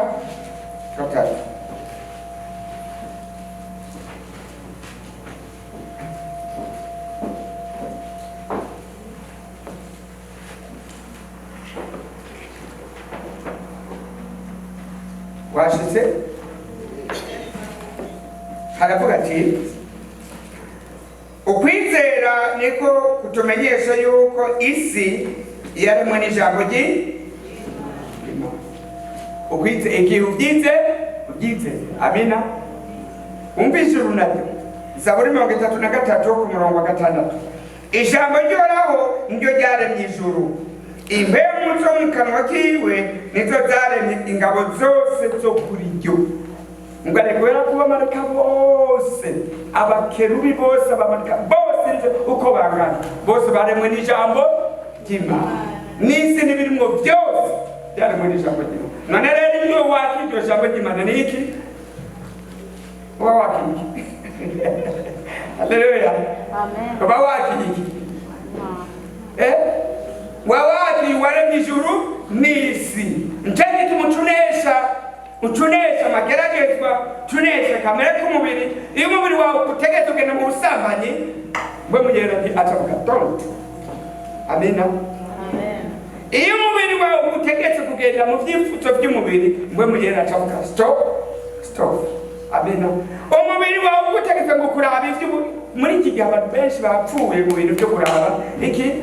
washitse haravuga ati ukwizera niko kutumenyesha yuko isi yaremwe n'ijambo ry'Imana. Ukwize igihe ubyize. Amina, umvise urunabyo Zaburi 33 ku murongo wa 6 ijambo ryoraho niryo ryaremye ijuru impemu zo mu kanwa kiwe nizo zaremye ingabo zose zo kuri ryo ngo ari kubera ko abamarika bose abakerubi bose abamarika bose uko bangana bose baremwe n'ijambo ry'Imana n'isi n'ibirimo byose byaremwe n'ijambo ry'Imana. None rero iyo wakiryo jambo ry'Imana ni iki? Wakiki. Haleluya, amen. Wakiki wawaki waremye ijuru n'isi ntege utunesha mageragezwa tunesha kamere k'umubiri. Iyo umubiri wawe utegetse ugenda mu busambanyi bwe mugera ati atavuga don't. Amina, amen. Iyo umubiri wawe utegetse kugenda mu byifuzo by'umubiri bwe mugera atavuga stop. Amina, umubiri wawe utegetse ngo kuraba ibyo muri iki gihe abantu benshi bapfuye mu bintu byo kuraba iki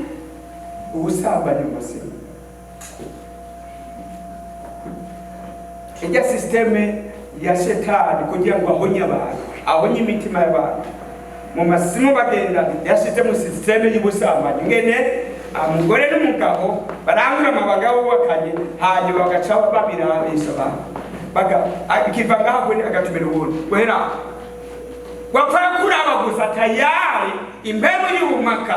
ubusambanyi muzima. Ijya systeme ya shetani kugira ngo ahonye abantu, ahonye imitima y'abantu mu masimu bagenda yashyize mu systeme y'ubusambanyi ngene umugore n'umugabo barangura amabanga bubakanye hanyuma bagaca babirabisha akiva ngaho agatumira ubundi wera wapfara kuraba gusa tayari impemu y'ubumaka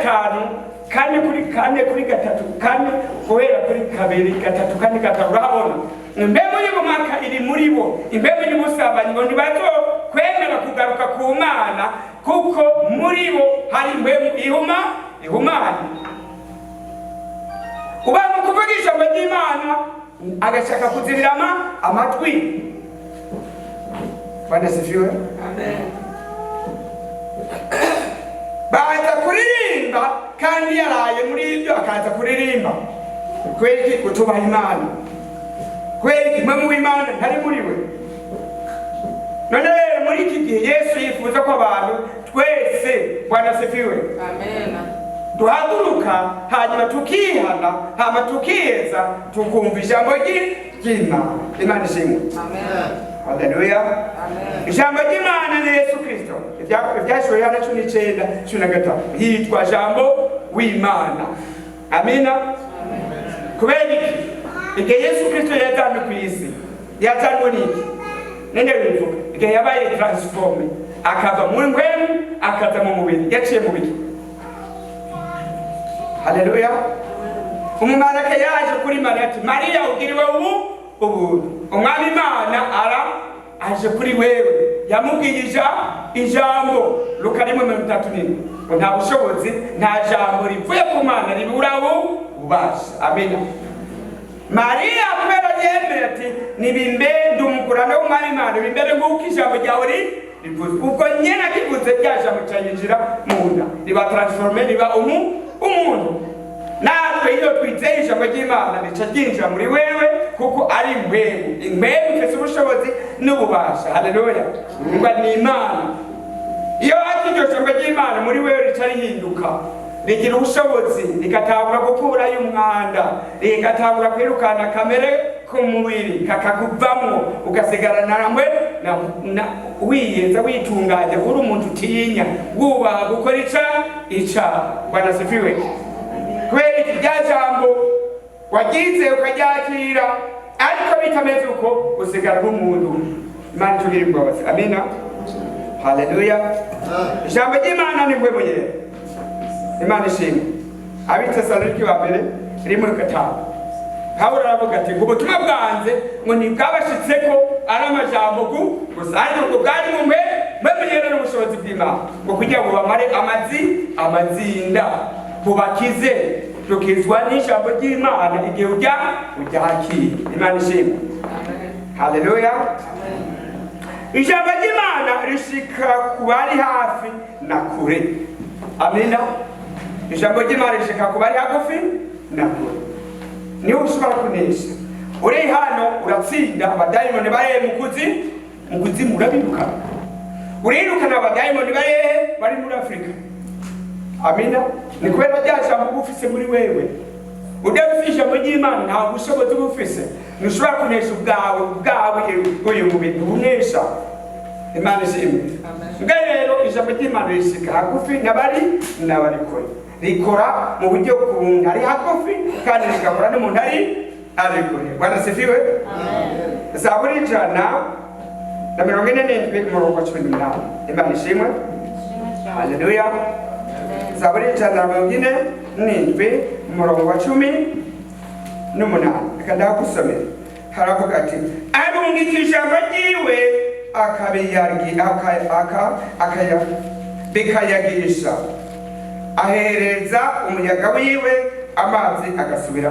kane kuri gatatu kane guhera kuri kabiri gatatu kane gatatu urabona impemu y'ubumaka iri muri bo impemu y'ubusambanyi ngo ntibazo kwemera kugaruka ku Mana kuko muri bo hari impemu ihumanye ubanga kuvuga ijambo ry'Imana agashaka kuzirirama amatwi. Bwana sifiwe. Amen. Baza kuririmba kandi yaraye muri ibyo akaza kuririmba kweli kutubaha Imana kweli impemu w'Imana ntari muri we. None muri iki gihe Yesu yifuza ko abantu twese Bwana sifiwe. Amen. Duhaguruka hanyuma tukihana hama tukiyeza tukumva ijambo ry'Imana. Imana ishimwe. Amen. Haleluya. Amen. Ijambo ry'Imana ni Yesu Kristo. Ibyashoboye Yohana 19:15 yitwa jambo w'Imana. Amina. Amen. Kubera igihe Yesu Kristo yazanywe ku isi yazanywe n'iki? Nende bivuga igihe yabaye transforme akava mu ngwemu akaza mu mubiri yaciye mu biki? Haleluya. Umumaraka yaje kuri Mariya ati Mariya ugiriwe ubu umwami Imana aje kuri wewe yamubwirije ijambo Luka 1:34 nta bushobozi nta jambo rivuye ku Mana riburaho ubasha. Amina. Mariya kubera yemeye ati nibimbende umugurano w'umwami Imana bimbere nk'uko ijambo ryawe rivuze ubwo nyene akivuze rya jambo cyayinjira mu nda riba transforme riba umuntu. Natwe iyo twizeye ijambo ry'Imana rica ryinjira muri wewe kuko ari impemu ifite ubushobozi n'ububasha. Haleluya. Ngo ni Imana. Iyo iryo jambo ry'Imana muri wewe rica rihinduka rigira ubushobozi rigatangura gukurayo umwanda rigatangura kwirukana kamere ku mubiri kakakuvamwo ugasigarana namwe wiyeza witunganya uri umuntu utinya wubaha gukora ica. Bwana sifiwe. Kweli rya jambo wagize ukaryakira ariko bitameze uko usigara nk'umuntu. Imana tugire imbabazi. Amina. Haleluya. Ijambo ry'Imana ni bwebo yera. Imana ishimwe. Abitesalonike wa mbere iri muri 5 Pawulo aravuga ati ubutumwa bwanze ngo ntibwabashitseko ari amajambo gusa ariko bwari mu mwe n'ubushobozi bw'Imana ngo kugira ngo bamare amazinda bubakize tukizwa n'ijambo ry'Imana igihe uryakira. Imana ishimwe. Haleluya. Ijambo ry'Imana rishika ku bari hafi na kure. Amina. Ijambo ry'Imana rishika ku bari hagufi na kure. Niho ushobora kunesha. Uri hano uratsinda abadayimoni bare mu kuzimu urabiruka. Urirukana abadayimoni bari muri Afrika. Amina. Ni kubera rya jambo bufise muri wewe. Udafise ijambo ry'Imana nta bushobozi bufise. Ntushobora kunesha ubwawe uyu mubiri unesha. Imana ishimwe. Rero ijambo ry'Imana rishika hagufi n'abari kure. Rikora mu buryo bw'umuntu ari hagufi kandi rigakora n'umuntu ari kure. Bwana sifiwe. Amen. Zaburi 147:18. Imana ishimwe. Haleluya. Zaburi 147:18. Reka kusomera. Haravuga ati arungika ijambo ryiwe bikayagisha ahereza umuyaga wiwe amazi agasubira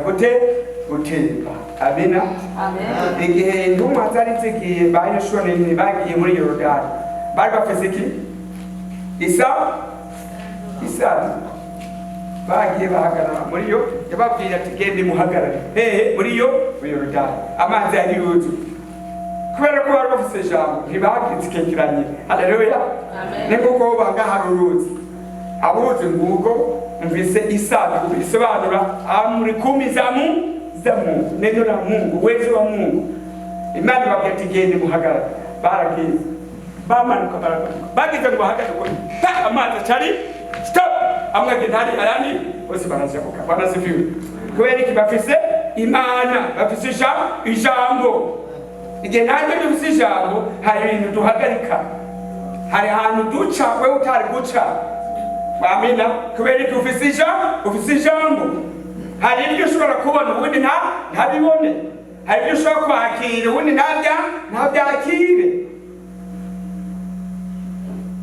gutemba. Amina. Amen. Igihe intumwa zari zigiye ba Yoshua bagiye muri Yorodani bari bafise iki? Isa bagiye bahagarara muri yo yababwira ati gende muhagarare muri yo Yorodani amazi yari yuzuye kubera ko bari bafise ijambo ntibakitsikiranye. Haleluya. Amen. Ni kuko banga uruzi abuze nguko mvise Isaka bisobanura amri 10 za Mungu neno la Mungu uwezo wa Mungu. Imani bakati gende muhagarare baragiye bamanuka bagize ngo bahagarare ko amazi cyari stop amwe ntari arani bose barazamuka banasifiwe kubera iki bafise imana bafise ijambo igihe nanjye dufise ijambo hari ibintu duhagarika hari ahantu duca wewe utari guca amina kubera iki ufise ijambo hari ibyo ushobora kubona ubundi ntabibone hari ibyo ushobora kwakira ubundi ntabyakire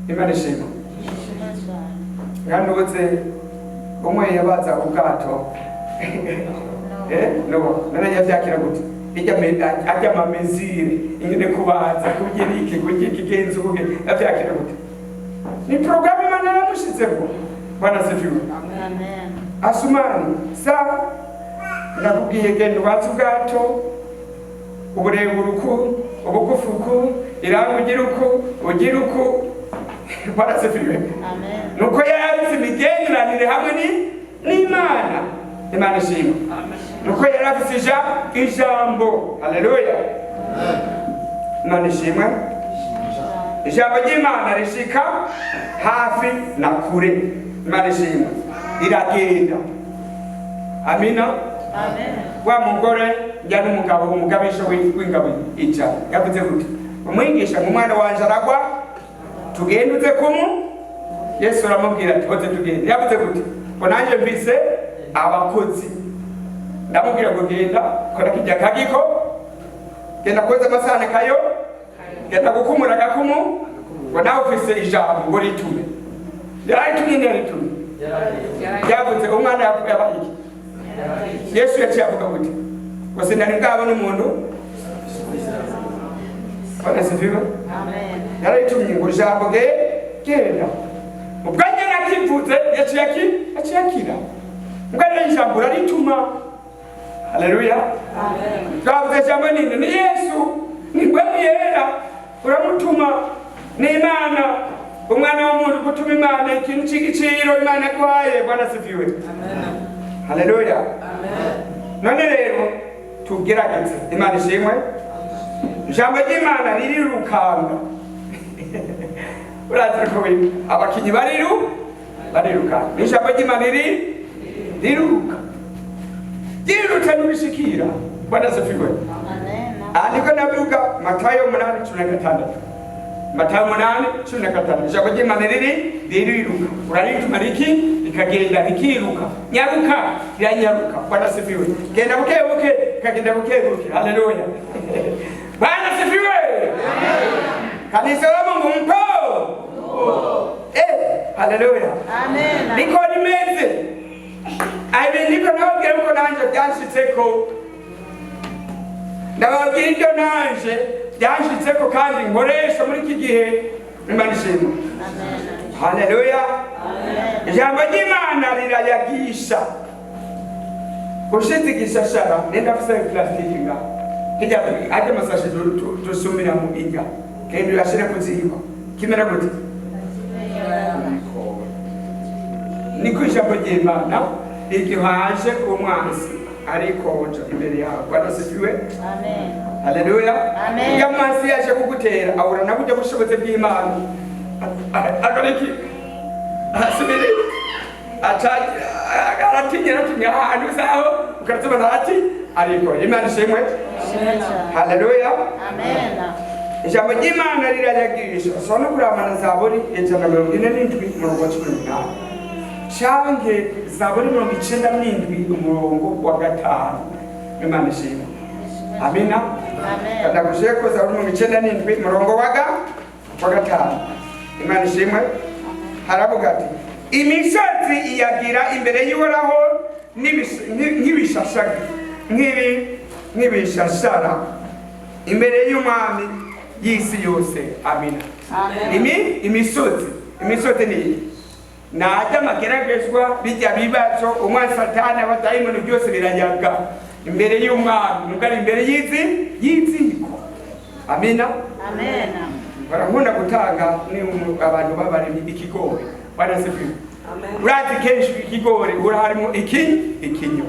imana ishima yanduze umwe yabaza ubwato none yavyakira gute ajya amamezire ingene kubaza kugira ikigenzi ubuge yavyakira gute ni programu imana yamushizeho bwana sifiwe asumani sawa ndakubwiye genda ubatse ubwato uburebure uku ubugufi uku irangi ugira uku bwana sifiwe nuko yarabize imigenderanire hamwe n'imana imana ishima nuko yarabize ijambo haleluya imana ishimwe ijambo ry'imana rishika hafi na kure imana ishimwe iragenda amina wa mugore njya n'umugabo umugabisha w'ingabo ija yavuze gute umwigisha mu mwana wanje aragwa tugende uze yesu aramubwira ati hoze tugende yavuze gute ngo nanjye mvise abakozi ndamubwira ngo genda kora kijya kagiko genda koza amasahane kayo genda gukumura agakumu ngo nawe ufise ijambo ngo ritume yaritumye ntiyaritume yavuze umwana yabaye iki yesu yaciye avuga gute ngo sinari bwabona umuntu banasifiwe yaritumye ngo ijambo genda ubwo nyine akivuze yaciye akira ubwo rero ijambo rarituma haleluya twavuze ijambo ninde ni yesu ni yera uramutuma ni imana umwana w'umuntu gutuma imana ikintu cy'igiciro imana yaguhaye bwana sifiwe haleluya none rero tugerageze imana ishimwe ijambo ry'imana ririrukanga urazi ko abakinyi bariruka ijambo ry'imana riruka ryirutse n'ubishikira bwana sifiwe niko navuga Matayo 8:16 Matayo 8:16 ijambo ry'imana ririruka urarituma rikagenda rikiruka nyaruka riranyaruka bwana sifiwe genda buke kagenda buke haleluya bwana sifiwe kanisa la Mungu mpo haleluya amen niko rimeze niko nababwira ko nanje byanshitseko ndababwira ibyo nanje byanshitseko kandi nkoresha muri iki gihe imana ishimwe haleluya ijambo ry'imana rirayagisha ushize igishashara nenda fuse plastiki nga kijya ate masashe dusumira mu inga kandi yashira kuzihima kimera gute niko ijambo ry'imana igihaje umwanzi arikonja imbere yawe bwana sifiwe amen haleluya amen iyo mwanzi yaje kugutera ahura na buryo bushoboze bw'imana agariki asubire aratinya ahantu zaho ukazibona ati ariko imana ishimwe haleluya amen ijambo ry'imana rirayagirisha so no kuramana zaburi 147 umurongo wa 18 change zaburi 97 umurongo wa 5 imana ishimwe amina amen kadakusheko zaburi 97 umurongo wa 5 imana ishimwe haravuga ati imisozi iyagira imbere y'uhoraho nk'ibishashara imbere y'umwami y'isi yose amina imisozi ni najya amageragezwa bijya bibazo umwami satani abadayimoni byose birayaga imbere y'umwami mugari imbere y'iziko amina barakunda gutanga ni abantu babaremye ikigori barasifiwe urazi kenshi ikigori uraharimo ikinyo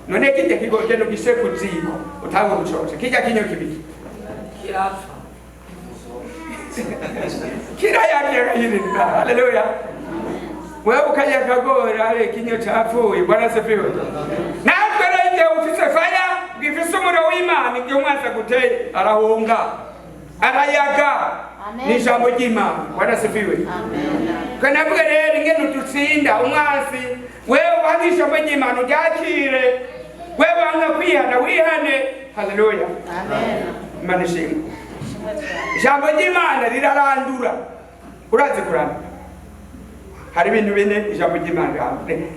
none kijya kigori gendo gishe kuziko utanga gucoca kijya kinyo kibiki kirapfa kirayagira yirinda haleluya wewe ukajya kagora kinyo cyapfuye. Bwana asifiwe. Natwe rero igihe ufise faya bwifise umuriro w'Imana ibyo umwanzi aguteye arahunga arayaga. Ni ijambo ry'Imana. Bwana asifiwe. Kanavuga rero ingene udutsinda umwanzi wewe wanga ijambo ry'Imana uryakire, wewe wanga kwihana wihane. Haleluya. Imana ishimwe. Ijambo ry'Imana rirarandura. Urazi kurandura? Hari ibintu bine ijambo ry'Imana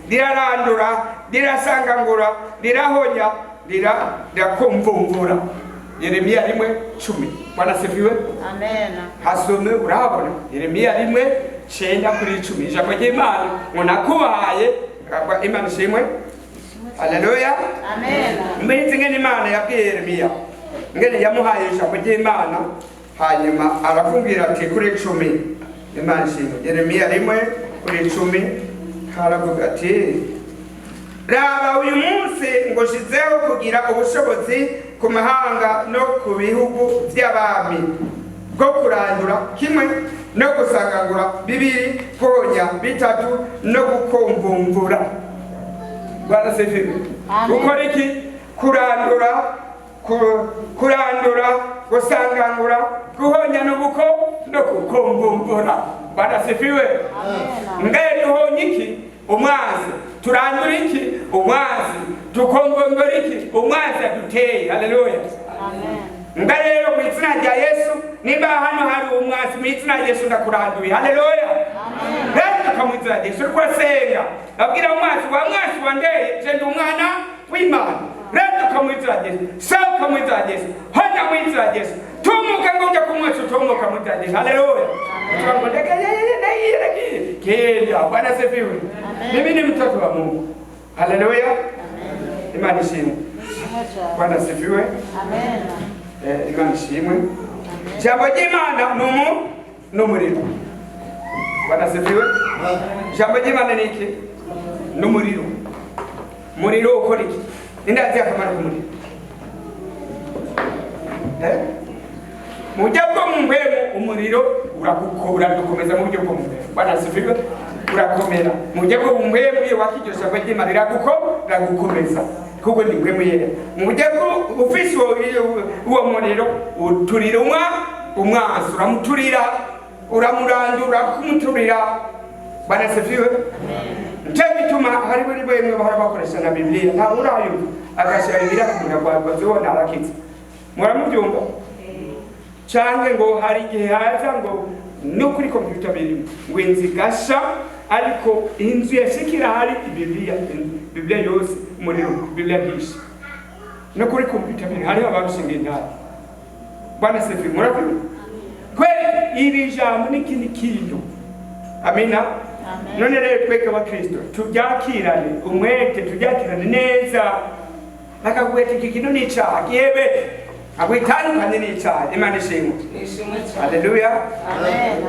rirarandura, rirasangangura, rirahonya, rirakumvumvura. Yeremiya 1:10. Bwana asifiwe. Hasome urahabona Yeremiya 1:9-10. Ijambo ry'Imana munakubaye Imana ishimwe. Haleluya. Mbese ngene Imana yabwiye Yeremiya ngene yamuhaye ijambo ry'Imana hanyuma aravugira ati kuri 10. Imana ishimwe. Yeremiya 1:10 haravuga ati raba uyu munsi ngo shizeho kugira ubushobozi ku mahanga no ku bihugu by'abami bwo kurandura kimwe no gusangangura bibiri konya bitatu no gukomvumbura. Bwana asifiwe. Gukora iki? Kurandura, gusangangura, guhonya no gukomvumbura. Bwana asifiwe. Ngaye duhonya iki? Umwanzi. Turandura iki? Umwanzi. Tukomvumbura iki? Umwanzi aduteye. Haleluya. Ngaye rero mu izina rya Yesu niba hano hari umwanzi mu izina rya Yesu ndakuranduye. Haleluya. Rero tukamwizera Yesu twasenga. Abwira umwanzi wa mwanzi wandeye je ndi umwana w'Imana. Rero tukamwizera Yesu. Sawa tukamwizera Yesu. Hana mwizera Yesu. Tumuka ngoja kumwacho tumuka mwizera Yesu. Haleluya. Tukamwendeka yeye kenda. Bwana asifiwe. Mimi ni mtoto wa Mungu. Haleluya. Imani ishimwe. Bwana asifiwe. Imana ishimwe. Jambo ry'Imana n'umuriro. Bwana asifiwe. Jambo ry'Imana ni iki? N'umuriro. Muriro ukora iki? Nindazi akamaro k'umuriro. Mu buryo bwo mu mpemu umuriro urakukura dukomeza mu buryo bwo mu mpemu. Bwana asifiwe. Urakomera. Mu buryo bwo mu mpemu iyo wakijosha jambo ry'Imana riragukomeza. Kuko ni mpemu yera. Mu buryo bwo ufise uwo muriro uturira umwanzi uramuturira uramurandura kumuturira. Bwana asifiwe. Nje bituma hari buri bwemwe bahora bakoresha na Biblia nta urayo agashayira kumenya kwa zibona arakiza. Muramubyumva? Cyangwa ngo hari igihe haza ngo no kuri computer birimo ngo inzigasha ariko inzu yashikira hari Biblia yose umuriro Biblia hisha. No kuri computer birimo hari ababishinga intara. Bwana asifiwe. Murabyumva? Kweli iri jambo ni kintu. Amina. None rero tweke abakristo tubyakirane umwete tubyakirane neza nakagwete iki kintu ni cyaha gihebe agwitandukanye ni cyaha. Imana ishimwe. Haleluya.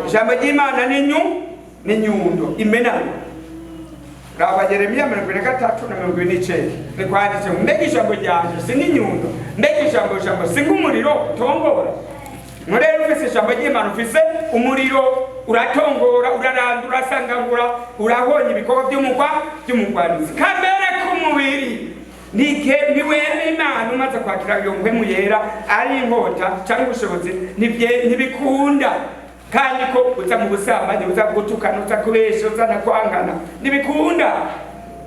Ijambo ry'Imana ni nyundo imenana. Raba Yeremiya 23:29 ni kwanditse mbega ijambo ryanje si nyundo mbega ijambo si nk'umuriro tongora. Murero ufise ijambo ry'Imana ufise umuriro uratongora urarandura sangangura urahonya ibikorwa by'umugwanizi kamere k'umubiri niwe Imana umaze kwakira iyo mpemu yera ari inkota cyangwa ubushobozi ntibikunda kandi ko uza mu busambanyi uza gutukana uza kubesha uza nakwangana ntibikunda.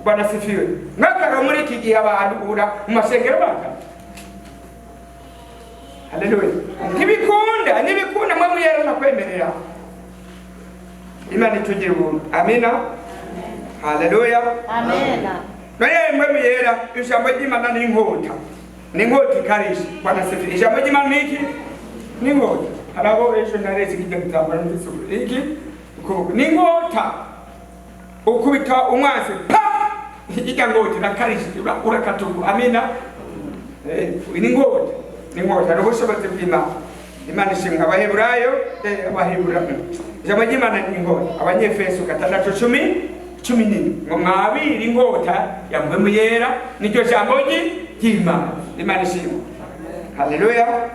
Bwana asifiwe. Mwakaro muri iki gihe abantu ura mu masengero bangana. Haleluya. Ntibikunda mwe muyera nakwemerera. Imana itugire ubuntu. Amina. Haleluya. Amena. Naye mwe muyera ijambo ry'Imana ni inkota. Ni inkota ikarisha. Bwana asifiwe. Ijambo ry'Imana ni iki? Ni inkota. Harabo ejo narezi kigitambara n'isubira. Iki? Ni inkota. Ukubita umwanzi. Pa! Iki ngoti nakarisha urakatuku. Amina. Ni inkota. Ni inkota n'ubushobozi bw'Imana. Imana ishimwe. Abaheburayo abahebura. Ijambo ry'Imana ni inkota. Abanyefeso 6:10 ngo mwabiri inkota ya mpemu yera niryo jambo ry'Imana. Imana ishimwe. Haleluya. Amen.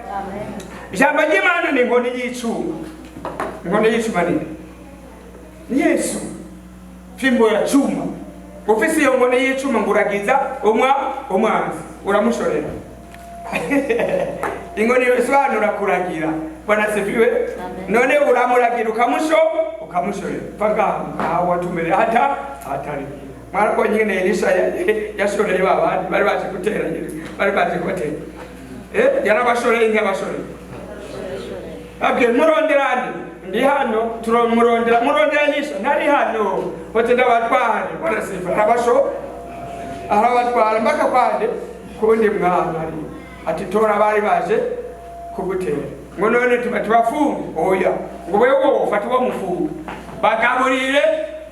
Ijambo ry'Imana ni inkoni y'icuma. Inkoni y'icuma ni Yesu. fimbo ya chuma ufise iyo nkoni y'icuma nguragiza umwanzi uramushorera inkoni yosobanura kuragira bwana sifiwe none uramuragira ukamushorera paka watumere hatari mwarako nyine Elisha yashoreye babandi bari baje gutera bari baje kubatera yarabashoreye nk'abashoreye abye muronderane ndi hano turomurondera Elisha ntari hano hote ndabatware bwana sifiwe arabatwara mpaka kwande kundi mwana ati tora bari baje kugutera ngo none tubafunge oya ngo wewe ufate wo mufunge bakaburire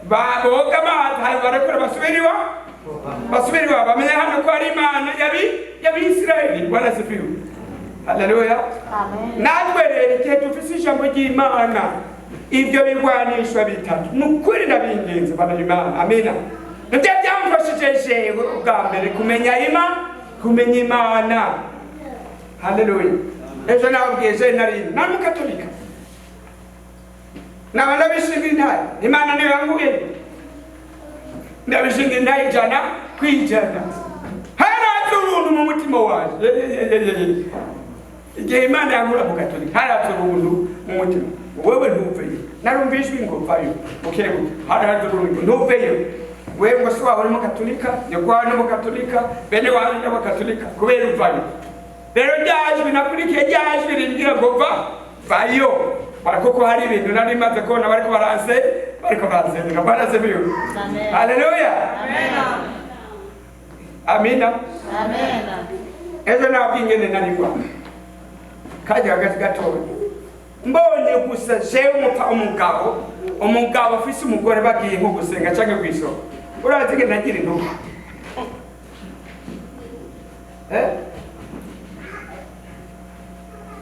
baboga amazi barakora basubiriwa bamenye hano ko ari Imana y'Abisirayeli bwana sifiwe haleluya amen natwe rero igihe dufise ijambo ry'Imana ibyo bigwanishwa bitatu nukuri nabingenze bana Imana amena nibyo byamfashije ubwa mbere kumenya Imana haleluya ejo nabwiye nari Mukatolika nabana bishinga intare Imana niyo yanguye ndabishinga intare ijana kwijana haraza uruntu mu mutima waje igihe Imana yankura Mukatolika haraza uruntu mu mutima wewe ntuveyo narumvishwe ngo vayo ukego haraza uruntu ntuveyo wewe ngo swa uri Mukatolika yakwa ni Mukatolika bene wari ni Mukatolika kubera uvayo rero byajwe nakurikiye byajwe ringira ngo vayo barako hari ibintu nari maze kona bariko baranse bana sebiyo amen haleluya amen amen ejo nabwingene nari kwa kaje gatoya mbonye gusa jewe umugabo afise umugore bagiye nko gusenga canke kwisoko urazige nagira intumwa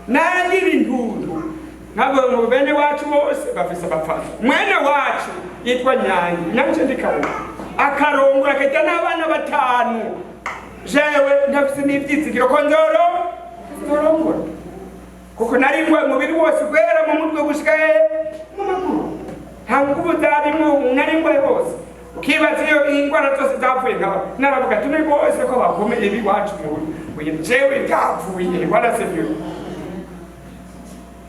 nagira intuntu ntabwo ngo bene wacu bose bafise abafana mwene wacu yitwa Nyange nanje ndikabona akarongora akajya n'abana batanu jewe ndafise n'ivyizigiro ko nzorongora kuko nari ngwe mubiri wose gwera mu mutwe gushika mu maguru nta nguvu zarimo nari ngwe hose ukibaza iyo ingwara zose zapfuye naravuga tune bose ko bakomeye biwacu mu jewe ndapfuye wala sevyo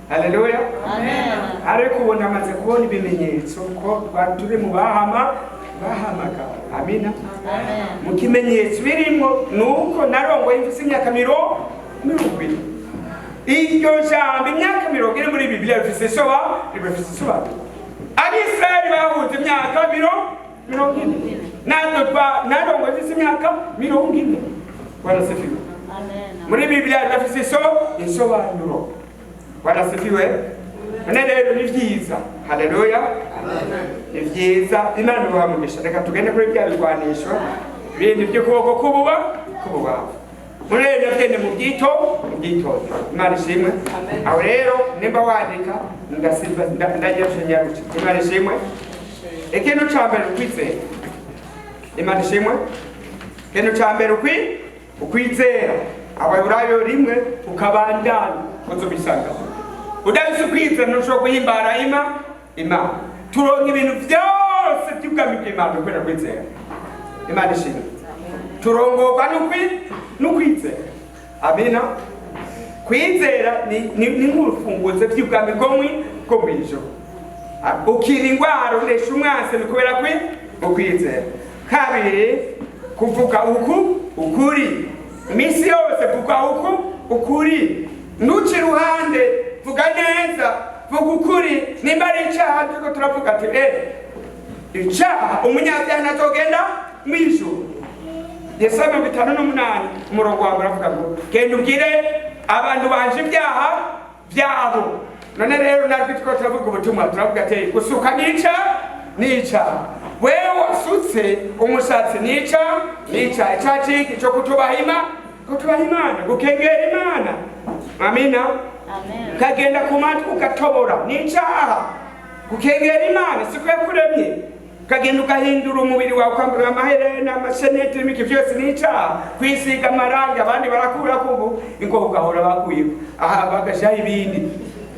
haleluya amen ariko ubona amaze kubona ibimenyetso ko turi mu bahamaga amina amen mu kimenyetso birimo nuko narongoye mfise imyaka 20 iyo jambo imyaka 20 iri muri Bibiliya bifise soba Abisirayeli bahuje imyaka 40 narongoye mfise imyaka 40 barasifiwe amen muri Bibiliya bifise isobanuro barasifiwe none rero ni vyiza haleluya ni vyiza Imana ibamugisha reka tugende kuri bya bigwanisho bindi byo kuboko kububa muri rero byene mu byitozo Imana ishimwe aho rero nimba wandika ndasiba ndajeshe nyaruci Imana ishimwe ikintu cyambere kwizera Imana ishimwe ikintu cyambere ukwizera Abaheburayo 1 ukabandana uzobisanga udafise kwizera ntushobora guhimbara Imana turonka ibintu byose by'ubwami bw'Imana kubera kwizera Imana ishimwe turongorwa n'ukwizera amina kwizera ni nk'urufunguzo by'ubwami bwo mw'ijoro ukira ingwara unesha umwansi ni kubera ukwizera kabiri kuvuga ukuri imisi yose vuga ukuri ntuci ruhande vuga neza vuga ukuri nimba ari icyaha turiko turavuga ati icyaha umunyabyaha ntazogenda mw'ijuru Yesaya 58 umurongo wa mbere avuga ngo genda ubwire abantu banje ibyaha byabo none rero natwe twiko turavuga ubutumwa turavuga ati gusuka nica wewe wasutse umushatsi nica icyaha cyo kutubaha Imana gukengera Imana amina amen kagenda ku matwi ugatobora nicyaha gukengera Imana siko yakuremye kagenda ukahindura umubiri wawe ukambara amaherena amasheneti n'ibiki byose nicyaha kwisiga amarangi abandi barakura kubu ingo ugahora bakuye aha bagashaho ibindi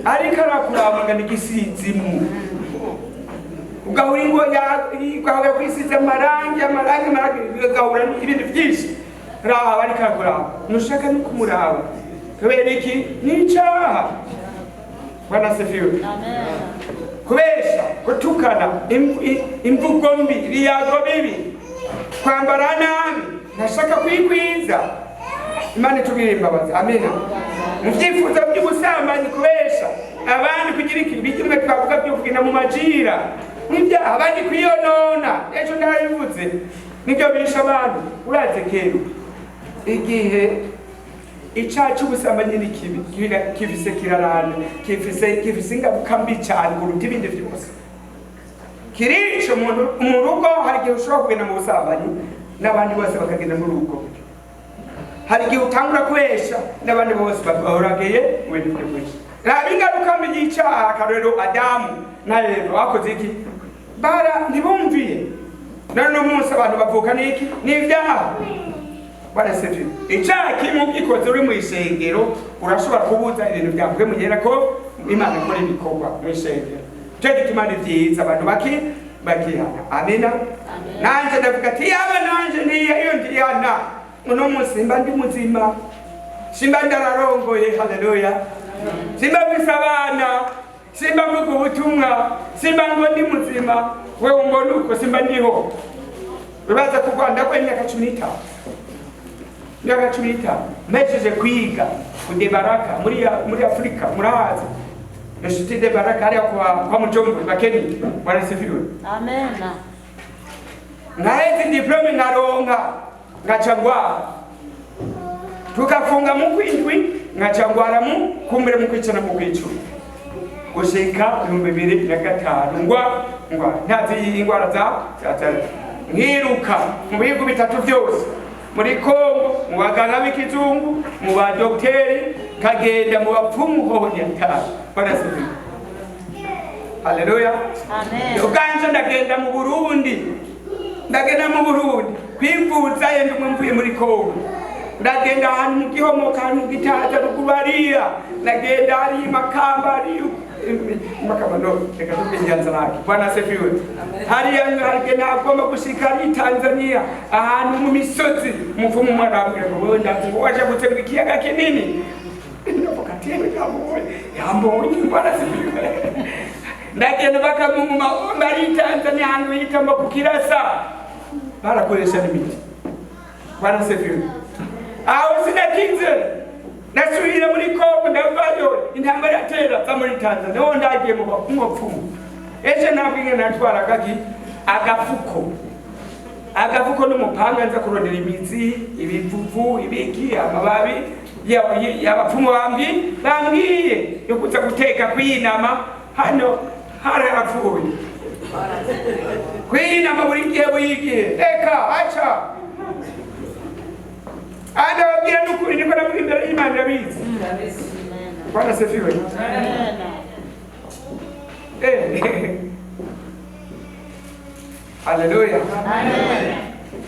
ariko arakurabanga n'igisinzimu ugahura ingo yawe kwisiza amarangi ugahura ibintu byinshi raba ariko akuraba ntushaka no kumuraba kubera iki n'icyaha. Bwana sifiwe. Kubesha, gutukana, imvugo mbi, ibiyago bibi, kwambara nabi, ntashaka kwikwiza. Imana itugirire imbabazi. Amina. Mu byifuzo by'ubusambanyi kubesha abandi kugira iki bikimwe twavuga byo kugenda mu majira n'ibyaha abandi kwiyonona ejo narabivuze nibyo bisha abantu uraze kero igihe icyaha cy'ubusambanyi ni kibi kifise kirarana kifise ingaruka mbi cyane kuruta ibindi byose kirica mu rugo. Hari igihe ushobora kugenda mu busambanyi n'abandi bose bakagenda mu rugo. Hari igihe utangura kubesha n'abandi bose bahorageye mu bintu byinshi. Raba ingaruka mbi y'icyaha. Akarorero Adamu na Eva bakoze iki? Ntibumviye. None umunsi abantu bavuka n'iki? N'ibyaha. Barasevye. Icyaha kimwe gikoze uri mu isengero urashobora kubuza ibintu byavuye mu gihe ko Imana ikora ibikorwa mu isengero. Cyo gituma ni byiza abantu bakihana. Amina. Nanje ndavuga ati yaba nanje niyo ndiyana uno munsi simba ndi muzima, simba ndararongoye. Haleluya. Simba bisabana, simba mvuga ubutumwa, simba ngo ndi muzima. Wewe mbona uko simba ndiho. Uraza kugwanda kwa imyaka 15. Myaka 15 mejeje kwiga kude baraka muri Afrika murahazi. Nashiti de baraka ari kwa mujombo bakeni. Bwana sifiwe. Amen. Naezi diploma naronga ngachangwa. Tukafunga mu kwindwi ngachangwara mu kumbere mu kwicana mu kwicumi. Gushika 2005 ngwa ntazi ingwara za nkiruka mu bihugu bitatu byose muri Kongo mu baganga b'ikizungu mu ba dokteri kagenda mu bapfumu hoho nyatara. Bwana sifiwe. Haleluya. Amen. Uganje ndagenda mu Burundi kwivuza yenda mvuye muri Kongo. Ndagenda ahantu mu gihomoka ahantu gitaza rukubariya ndagenda ari Makamba no reka tukinyanza naki. Bwana sifiwe. Hariya ngagenda agomba gushika ari Tanzania ahantu mu misozi mupfumu mwarabwira ngo ndazi waje gutsemba ikiyaga kinini. Ndapokatiwe yambonye. Bwana sifiwe. Ndagenda bakamuma ari Tanzania ahantu yitamba kukirasa barakoresha n'imiti. Bwana sifiwe. Aho sinakize nasubira muri Kongo ndavayo intambara yatera za muri Tanzania ho ndagiye mu bapfumu. Eje nabwinge natwara agafuko n'umupanga nza kurondera imizi ibivuvu ibiki amababi y'abapfumu bambwiye yo kuza guteka kwinama hano harapfuye kwinama buri gihe wigiye reka acha ada wabwira n'ukuri niko navuga imbere y'Imana yabizi. Bwana sifiwe. Haleluya. Amen.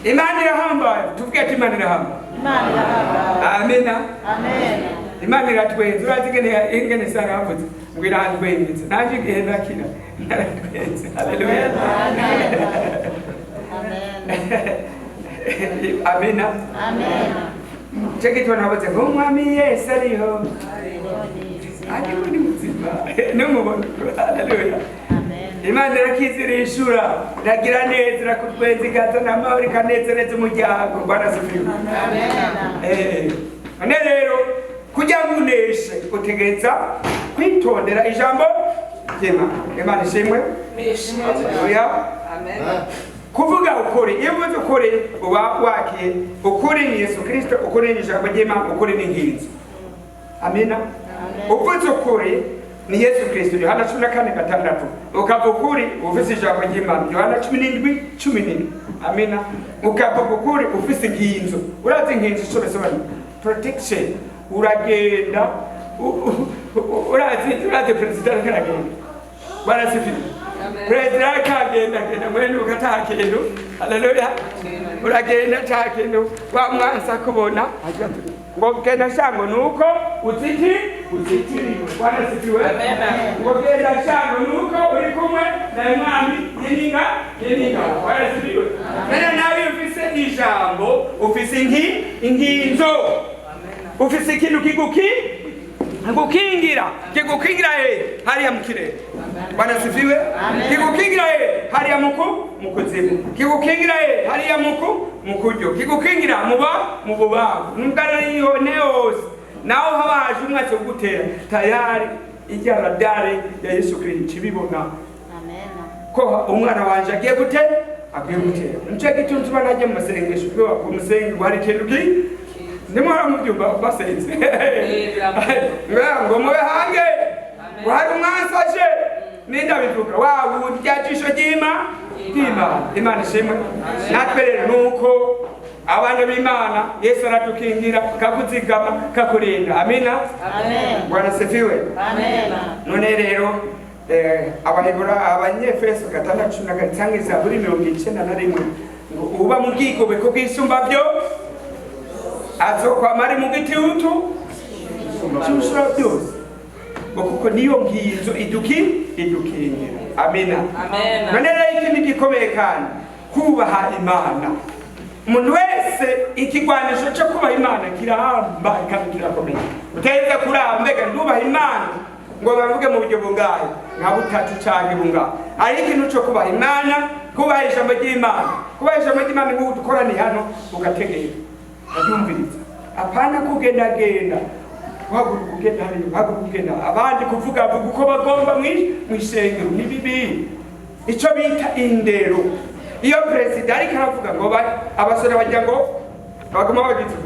Imani irahamba. Tuvuge ati imani irahamba. Imani irahamba. Amina. Amen. Imani iratwenze. Urazi ingene sanga havuze. Mbwira handwenze. Naje genda kina. Naratwenze. Haleluya. Amen. Amina. Amen. Cheki tunabaze ngo mwami Yesu ariho. Ari muri muzima. Numubona. Haleluya. Amen. Imana irakizirishura. Nagira neza rakutwenze gatana amahoro kanezereza umuryango. Bwana sifiwe. Amen. Ane rero kujya kunesha utegeza kwitondera ijambo ry'Imana. Imana ishimwe. Haleluya. Amen. Kuvuga ukuri, iyo uvuze ukuri uba wakiye. Ukuri ni Yesu Kristo, ukuri ni ijambo ry'Imana, ukuri ni inkinzo. Amina. Uvuze ukuri ni Yesu Kristo. Yohana 14:6. Ukavuga ukuri ufise ijambo ry'Imana. Yohana 17:14. Amina. Ukavuga ukuri ufise inkinzo. Urazi inkinzo sobesobanura protection. Uragenda urazi president karagenda. Bwana sifiwe. President kagenda mwene ukatakindu. Haleluya. Uragenda takinu wa mwansa kubona ngo genda shango nuko uzitiriwe Bwana sifiwe ngo genda shango nuko uri kumwe na mwami yeninga Bwana sifiwe nawe ufise ijambo ufise inginzo ufise ikintu kigukingira hariya mu kirere Bwana sifiwe kigukingira hariya mukuzimu kigukingira hariya mukuryo kigukingira mu bubavu n'ubwana yone hose naho habaje umwatsi wo gutera tayari ijyana dare ya Yesu Kristo ibibona ko umwana wanje agiye gutera nicyo gituma tuba najya mu masengesho ku musenyi wari kenduki ndimara mu byumba basenze ngo mube hange wari umwansashe nindabivuga wawe uryacisho Imana ishimwe natwe rero nuko abana b'Imana Yesu aratukingira kakuzigama kakurinda amina Bwana sifiwe none rero abanyefeso 6:11 cyangwa Zaburi 91 ngo uba mu bwigobeko bw'isumba byo azokwamara mu gitutu cy'ushura byose kuko niyo ngizo idukingira amina none rero ikindi gikomeye kandi kubaha Imana umuntu wese ikigwanisho cyo kubaha Imana kirahamba kandi kirakomeye uteze kuramba mbega ndubaha Imana ngo bavuge mu buryo bungahe nka butatu cyangwa bungahe ari ikintu cyo kubaha Imana kubaha ijambo ry'Imana ngo dukorane hano ugategera abyumviriza apana kugendagenda kugenda abandi kuvuga uko bagomba mw'isengero ni bibi icyo bita indero iyo perezida ariko aravuga ngo abasore bajya ngo baguma bagize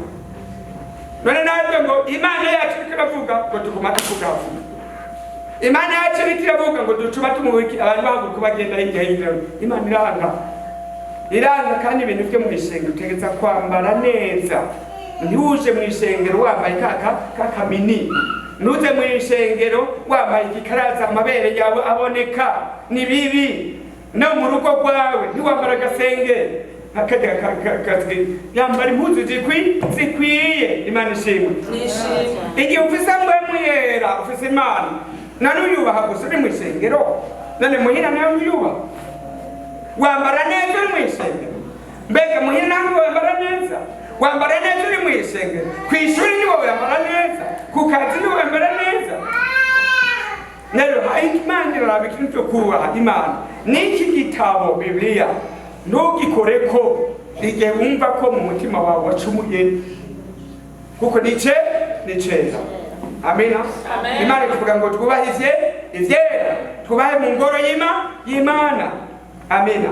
none nawe ngo Imana yacu iravuga ngo tuguma tuvuga Imana yacu iravuga ngo ducuma tumuhiki abantu bavuga bagenda hirya Imana iranga kandi ibintu byo mu isengero utegeza kwambara neza ntuje mu isengero wambaye kakamini ntuze mu isengero wambaye igikaraza amabere yawe aboneka ni bibi no mu rugo rwawe ntiwambara agasenge yambara impuzu zikwiye Imana ishimwe igihe ufise mwera ufise Imana nanuyubaha gusa uri mu isengero none muhira nayo nuyubaha wambara neza uri mu isengero mbega muhira nawe wambara neza uri mu isengero ku ishuri niwo wambara neza ku kazi niwo wambara neza rero Imana iraraba ikintu cyo kubaha Imana n'iki gitabo Bibiliya ntugikore ko igihe wumva ko mu mutima wawe wacumuye kuko ni ceza amina Imana ivuga ngo twubahe ivyera twubahe mu ngoro y'Imana amina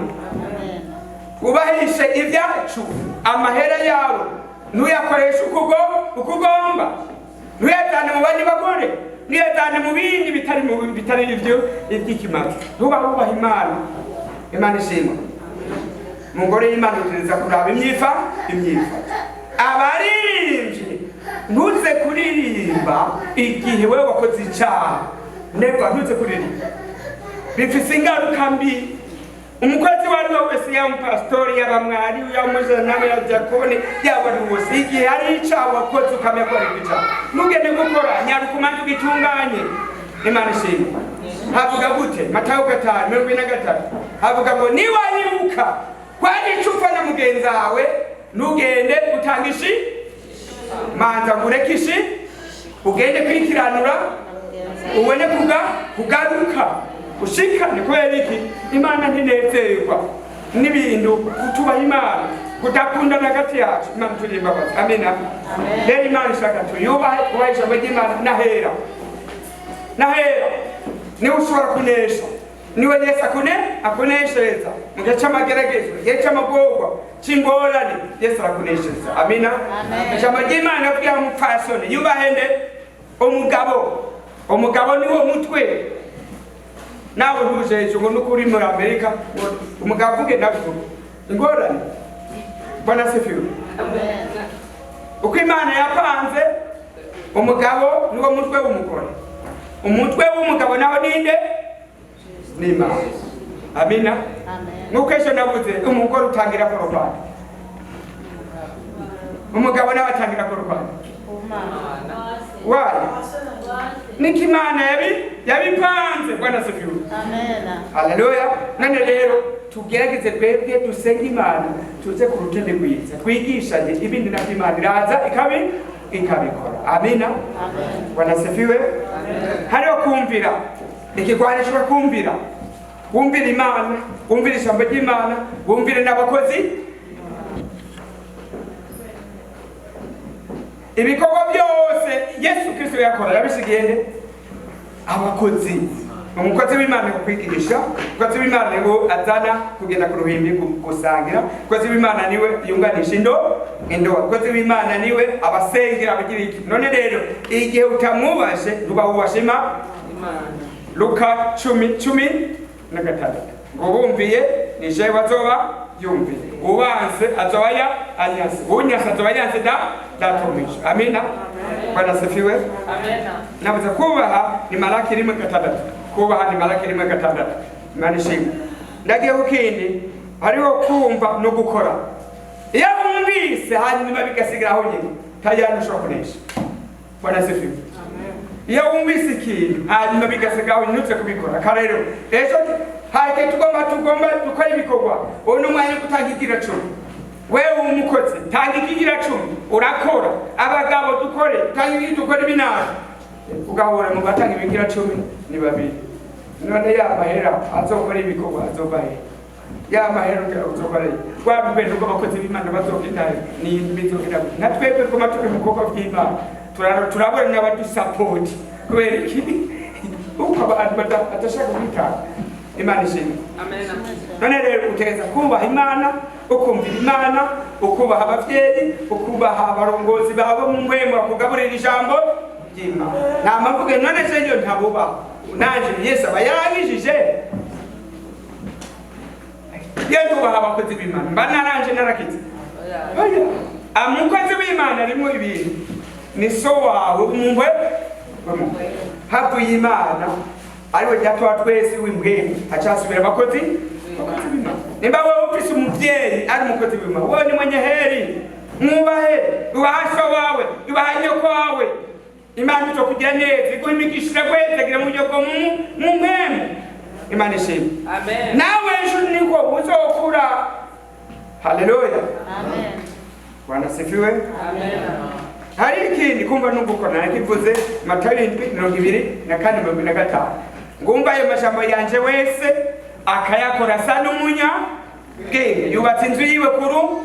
ubahishe ibyacu amahera yawe ntuyakoresha uko ugomba ntuyajyane mu bandi bagore ntuyajyane mu bindi bitari ibyo iby'ikimazi ntubaha Imana ishimwe mu ngoro y'Imana ugereza kuraba imyifa abaririmbyi ntuze kuririmba igihe wewe wakoze icyaha ntuze kuririmba bifise ingaruka mbi umukozi wari wese yaba umupasitori yaba mwari yaba umujanama yaba diakoni yaba wose igihe hari icyaha wakoze ukamenya ko ari icyaha ntugende gukora nyarukumanza ugitunganye Imana ishimwe havuga gute Matayo 5:23 havuga ngo niwayibuka kwari icupa na mugenzi wawe ntugende utangisha manza ngurekishi ugende kwikiranura ubone kugaruka ushikane kubera iki Imana ntinezerwa n'ibintu kutubaha Imana kudakundana hagati yacu Imana turimba bose amina rero Imana ishaka tuyubahe kubaha ijambo ry'Imana nahera niwe ushobora kunesha niwe Yesu akuneshereza mu gihe cy'amageragezo mu gihe cy'amagorwa cy'ingorane Yesu arakuneshereza amina ijambo ry'Imana avuga umupfasoni yubahe nde umugabo niwo mutwe nawe ntujeje ngo nuko uri muri Amerika umugabo avuge navuga ingorane Bwana sifiwe uko Imana yapanze umugabo niwo mutwe w'umugore umutwe w'umugabo naho ninde n'Imana amina nuko ejo navuze umugore utangira korobani umugabo nawe atangira korobani wayo niko Imana yabipanze. Bwana sifiwe. Amena. Haleluya. None rero tugerageze twebwe dusenga Imana tuze ku rutende rwiza twigishanye ibindi navyo Imana iraza ikabikora. Amina. Bwana sifiwe. Hariho kumvira ikigwanisho kumvira Imana, kumvira ijambo ry'Imana, kumvira n'abakozi. Ibikorwa byose Yesu Kristo yakora yabisigiye abakozi. Umukozi w'Imana kukwigisha, umukozi w'Imana ngo azana kugenda ku ruhimbi gusangira, umukozi w'Imana niwe yunganisha umukozi w'Imana niwe abasengera abagira iki. None rero igihe utamwubashe ntuba wubashe Imana. Luka 10:16 ngo bumviye ni je bazoba yumviye, ubanse azoba anyase, unyase azoba yanse datumisha. Amina. Bwana sifiwe. Amina. Nabuza kubaha ni Malaki 1:6. Kubaha ni Malaki 1:6. Imana ishimwe. Ndagiye kukindi hariho kumva no gukora. Iyo wumvise hanyuma bigasigara aho nyine tayari ushobora kunesha. Bwana sifiwe. Iyo wumvise ikintu hanyuma bigasigara aho nyine kubikora. Karero ejo hake tugomba dukora ibikorwa. Uwo n'umwanya gutanga igira 10. Wewe umukozi tanga igira 10 urakora. Abagabo dukore dukore binara. Ugahora mu batanga ibigira 10 ni babiri. None yamahera azokora ibikorwa azobaye. Yamahera uzokora. Rwabwende uko abakozi b'Imana bazogenda ni bizogenda. Natwebwe ko matuke mu bikorwa by'Imana. Turabona n'abadu support. Kubera iki? Uko abantu batashaka kwitanga. Imana ishimwe. Amen. None rero utegeza kubaha Imana, ukumvira Imana, ukubaha abavyeyi, ukubaha abarongozi babo mu mwemwe kugaburira ijambo ry'Imana. Nta mavuge none se nyo ntabuba. Nanje Yesu abayarangishije. Yego baha abakozi b'Imana. Banaranje narakize. Oya. Amukozi w'Imana rimwe ibintu. Ni so wawe umwe. Hapu y'Imana. Ariwe ryatwa twese w'imbwenge acasubira abakozi b'Imana. Nimba wewe ufise umuvyeyi ari umukozi w'Imana, wewe ni mwenye heri. Mwubahe, ubahasha wawe, ubahanye kwawe. Imana itokugira neza, iguhimikishira kwezagira mu nyoko mu mpemu. Imana ishimwe. Amen. Nawe ejo niko uzokura. Haleluya. Amen. Bwana sifiwe. Amen. Hari ikindi kumva n'ugukora nakivuze Matayo 7:24-25. Ngumva ayo majambo yanje wese akayakora sa n'umunya bwenge yubatse inzu yiwe kuru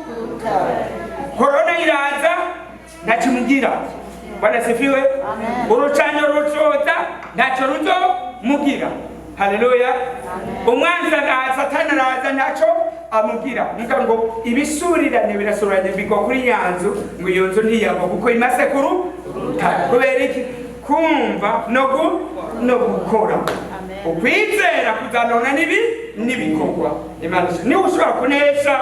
korona iraza ntakimugira. Bwana sifiwe. Urucanyo rucoza ntacyo ruzo mugira. Haleluya. Umwanzi araza Satani araza ntacyo amugira. Muga ngo ibisurirane birasuranye bigwa kuri nyanzu ngo iyo nzu ntiyagwa kuko imasekuru kubera iki? Kumva no gukora. Ukwizera kuzanona n'ibikorwa. Imana ni ushobora kunesha.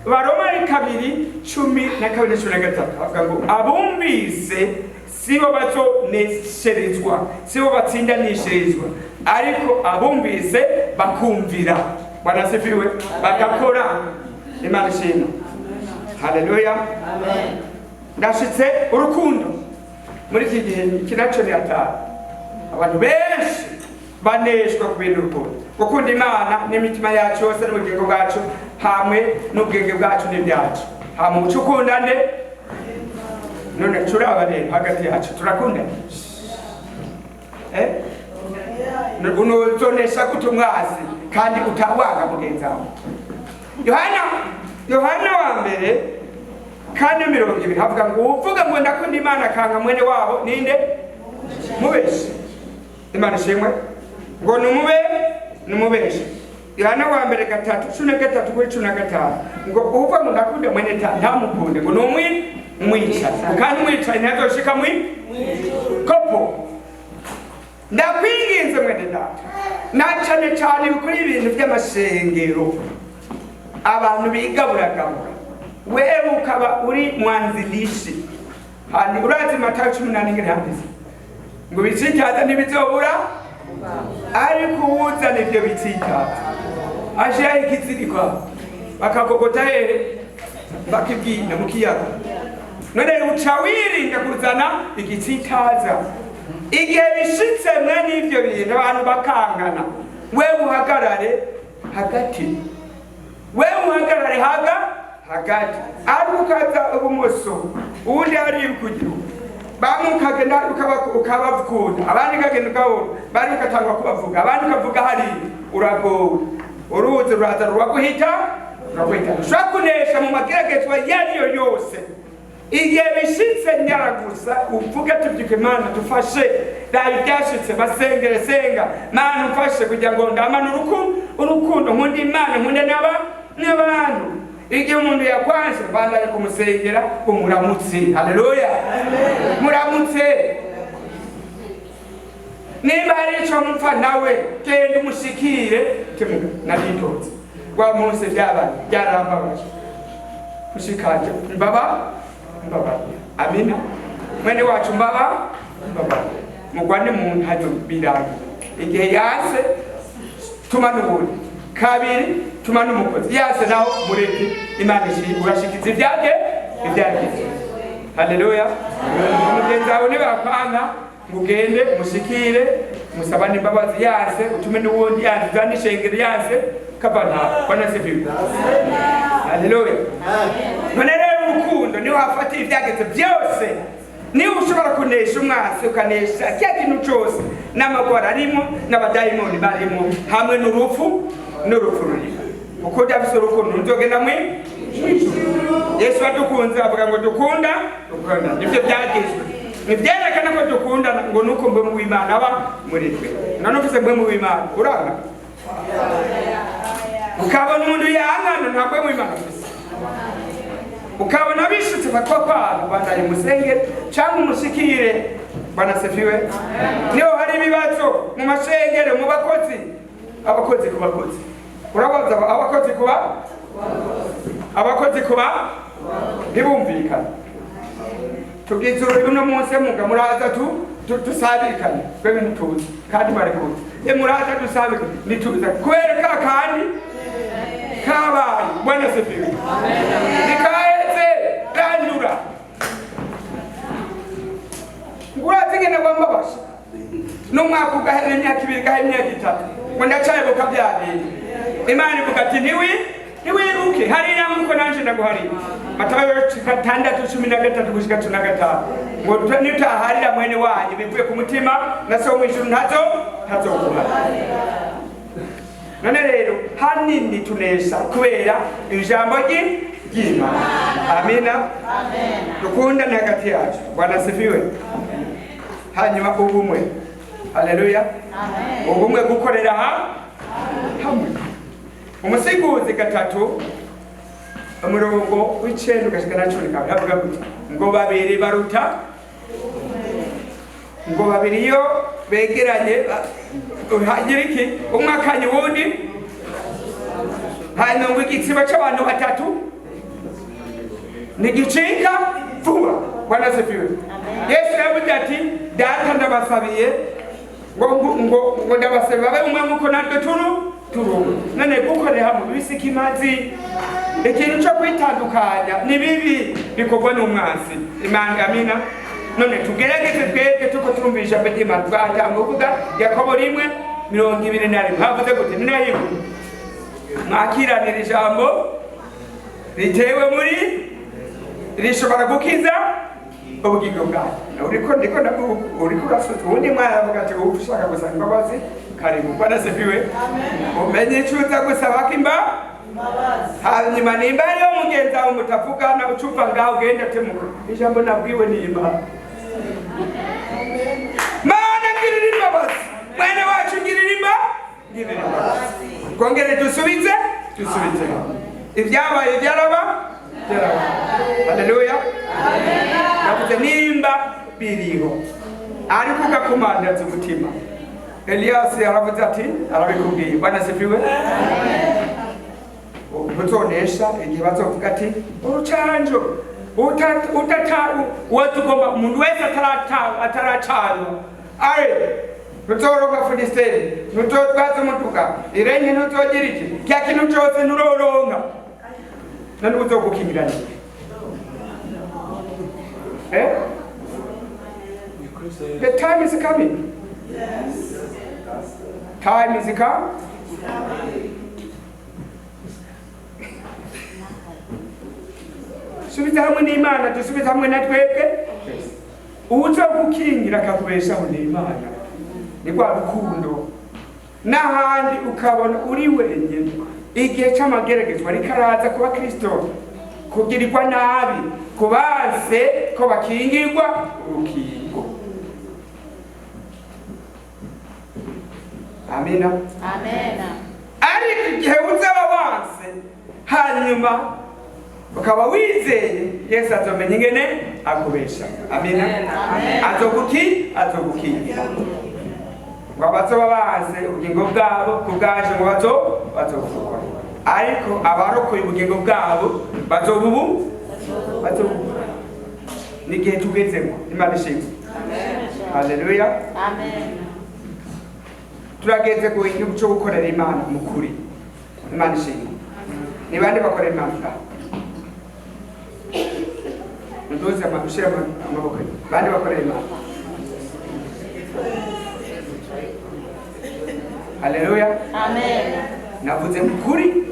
Baroma 2:12-13 avuga ngo abumvise sibo bazonesherezwa, sibo batsindanishirizwa, ariko abumvise bakumvira. Bwana sifiwe. Bagakora. Imana ishimwe. Haleluya. Amen. Ndashitse urukundo muri iki gihe kinaco ni atari abantu benshi baneshwa kubintu urukundo. Gukunda Imana n'imitima yacu yose n'ubugingo bwacu hamwe n'ubwenge bwacu n'ibyacu. Hamwe ucukundane. None turaba rero hagati yacu turakundana. Unozonesha kutumwazi kandi utawanga mugenzi wawe. Yohana wa mbere 4:20 havuga ngo uvuga ngo ndakunda Imana kanga mwene wabo ninde? Mubeshi. Imana ishimwe. Ngo numubeshi. Yohana wa mbere 3:13-15 ngo uvuga ngo ndakunda mwene ntamukunde ngo mwica kandi mwica ntazoshika kopo. Ndakwinginze mwene data na cyane bikuri ibintu by'amashengero abantu bigaburagabura wewe ukaba uri mwanzilishi. Hani urazi Matayo 18:handitse ngo bitsitaza ntibizobura ariko uza nibyo bitsitaza aje ikizirikwa bakagogota bakibwina mu kiyaga none uca wirinda kuzana igitsitaza. Igihe bishitse mwene ivyo bintu abantu bakankana, wewe uhagarare hagati, wewe uhagarare hagati, ari ukaza ibumoso uwundi ari kugira bamwe ukagenda ukabavukunda, abandi ukagenda ukabona bari ukatangwa kubavuga, abandi ukavuga hari uragowe, uruzi ruraza ruraguhita. Ushobora kunesha mu mageragezwa yariyo yose. Igihe bishitse nyaragusa uvuga tubyuke Mana dufashe, dayi byashitse basengere senga Mana ufashe kugira ngo ndamane urukundo nkundi Imana nkunde n'abantu. Igihe umuntu yakwanse bandanye kumusengera umuramutse. Haleluya, muramutse. Niba hari ico mupfa nawe genda umushikire temuga narindotse wa munsi byarambabaje ushikaje mbaba amina mwene wacu mbaba mugwane mu ntajo birangi. Igihe yase tuma n'ubundi kabiri tuma n'umukozi yase naho mureke Imana urashikiza ibyage. Haleluya. Umugenzi wawe nibakwanga mugende mushikire musabane imbabazi yase utume n'ubundi yandizana ishengero yase kabana bana sebibi. Haleluya. None rero urukundo niho hafata ibyageze byose. Niba ushobora kunesha umwasi ukanesha cya kintu cyose n'amagwara arimo n'abadayimoni barimo hamwe n'urupfu rurimo. Uko byafise urukundo nzogenda mwe Yesu adukunze avuga ngo dukunda nibyo byagezwe. Nibyerekana ko dukunda ngo nuko mbe mu Imana aba muri twe. None ufise mbe mu Imana uranga ukabona umuntu yangana ntabwo mu Imana ufise, ukabona bishutse bakopana bandaye musengere cyangwa umushikire. Bwana sefiwe. Niho hari ibibazo mu mashengere mu abakozi ku bakozi urabaza abakozi kuba ntibumvikana. Tugize uno munsi muga muraza tusabikane twebwe ntituzi kandi bari kuza muraza dusabikane ntituzi kwereka kandi kabaye. Bwana sefiwe. Nikaheze randura nguratigene kwambabasha n'umwaka ugahera imyaka 2 gahera imyaka 3 ngo ndacaye bukabyabiri. Imana ivuga ati ntiwiruke hariya muko nanje ndaguhariye. Matayo 6:13 gushika 15 ngo nitaharira mwene wanyu bivuye ku mutima na so mw'ijuru ntazoguha. None rero hanini tunesha kubera ijambo ry'Imana. Amina. Dukunda ni hagati yacu. Bwana sifiwe. Hanyuma ubumwe. Haleluya. Ubumwe gukorera hamwe. Umusiguzi 3 umurongo w'icenda ugashika na 12 havuga kuti ngo babiri baruta ngo babiri yo begeranye hagira iki umwakanye wundi hanyuma ngo igitsiba c'abantu 3 nigicika vuba. Bwana sifiwe. Yesu yavuze ati data ndabasabiye ngo ndabasabiye babe umwe muko natwe turu none gukorera hamwe bisikimazi. Ikintu cyo kwitandukanya ni bibi bikorwa n'umwansi. Imana amina. None tugerageze twebwe tuko turumvisha bedima twatanga uvuga Yakobo 1:21 havuze gute ninayibu mwakiranira ijambo ritewe muri rishobora gukiza ubugingo bwawe. Uriko urasuka ubundi mwana avuga ati ushaka gusanga imbabazi karibu. Bwana sifiwe. Umenye icuza gusaba imbabazi. Hanyuma nimba yo mugenzi wawe mutavugana ucupa ngaho ugenda temuka ijambo nabwiwe ni Imana. Mana ngirira imbabazi mwene wacu ngirira imbabazi. Kongere dusubize ibyabaye byaraba. Haleluya. Yavuze nimba biriho ariko ugakumandaza umutima. ELIAS yaravuze ati arabikubwiye. Bwana sifiwe. Utonesha igihe bazovuga ati urucanjo watugomba umuntu wese ataracana nutoroga Filisteri nutotwaza umutuka irenye nutogira iki kya kintu cyose nuroronka none uzogukingirana. The time is coming. Time is coming. Subiza hamwe n'Imana, dusubiza hamwe na twebwe. Uza gukingira akakubeshaho n'Imana. Ni kwa rukundo. N'ahandi ukabona uri wenyine. Igihe cy'amageragezwa rikaraza kuba Kristo. Kugirirwa nabi, kubanse ko bakingirwa urukingo. Amina. Amen. Ariko igihe uzaba wanse hanyuma ukaba wizeye Yesu azomenya ingene akubesha. Amina. Azogukingira. Ngo abazoba banse ubugingo bwabo kubwaje ngo bazokukora. Ariko abarokoye ubugingo bwabo bazobubu n'igihe tugezemo. Imana ishimwe. Haleluya. Amen. Turageze ku igihugu cyo gukorera Imana mu kuri. Imana ishimwe. Ni bande bakorera Imana? Ndoze amadushira amaboko. Bande bakorera Imana? Haleluya. Amen. Navuze mukuri.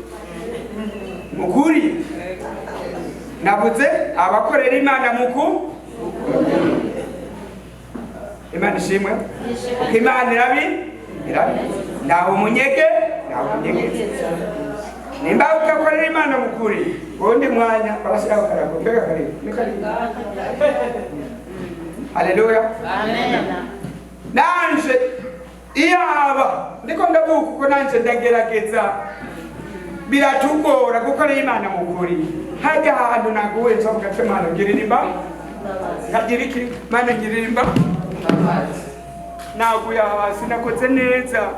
Navuze abakorera Imana muku. Imana ishimwe. Imana irabi. Nawe umunyege. Nimba ukakorera Imana mukuri. Undi mwanya barashiraho karago. Mbega kare. Haleluya. Amen. Nanje iyaba ndiko ndavuga uko nanje ndagerageza biratugora gukorera Imana mukuri. Hajya ahantu naguwe nsohoka Imana ngiririmba. Ngiriki Mana ngiririmba. Naguya hasi nakoze neza.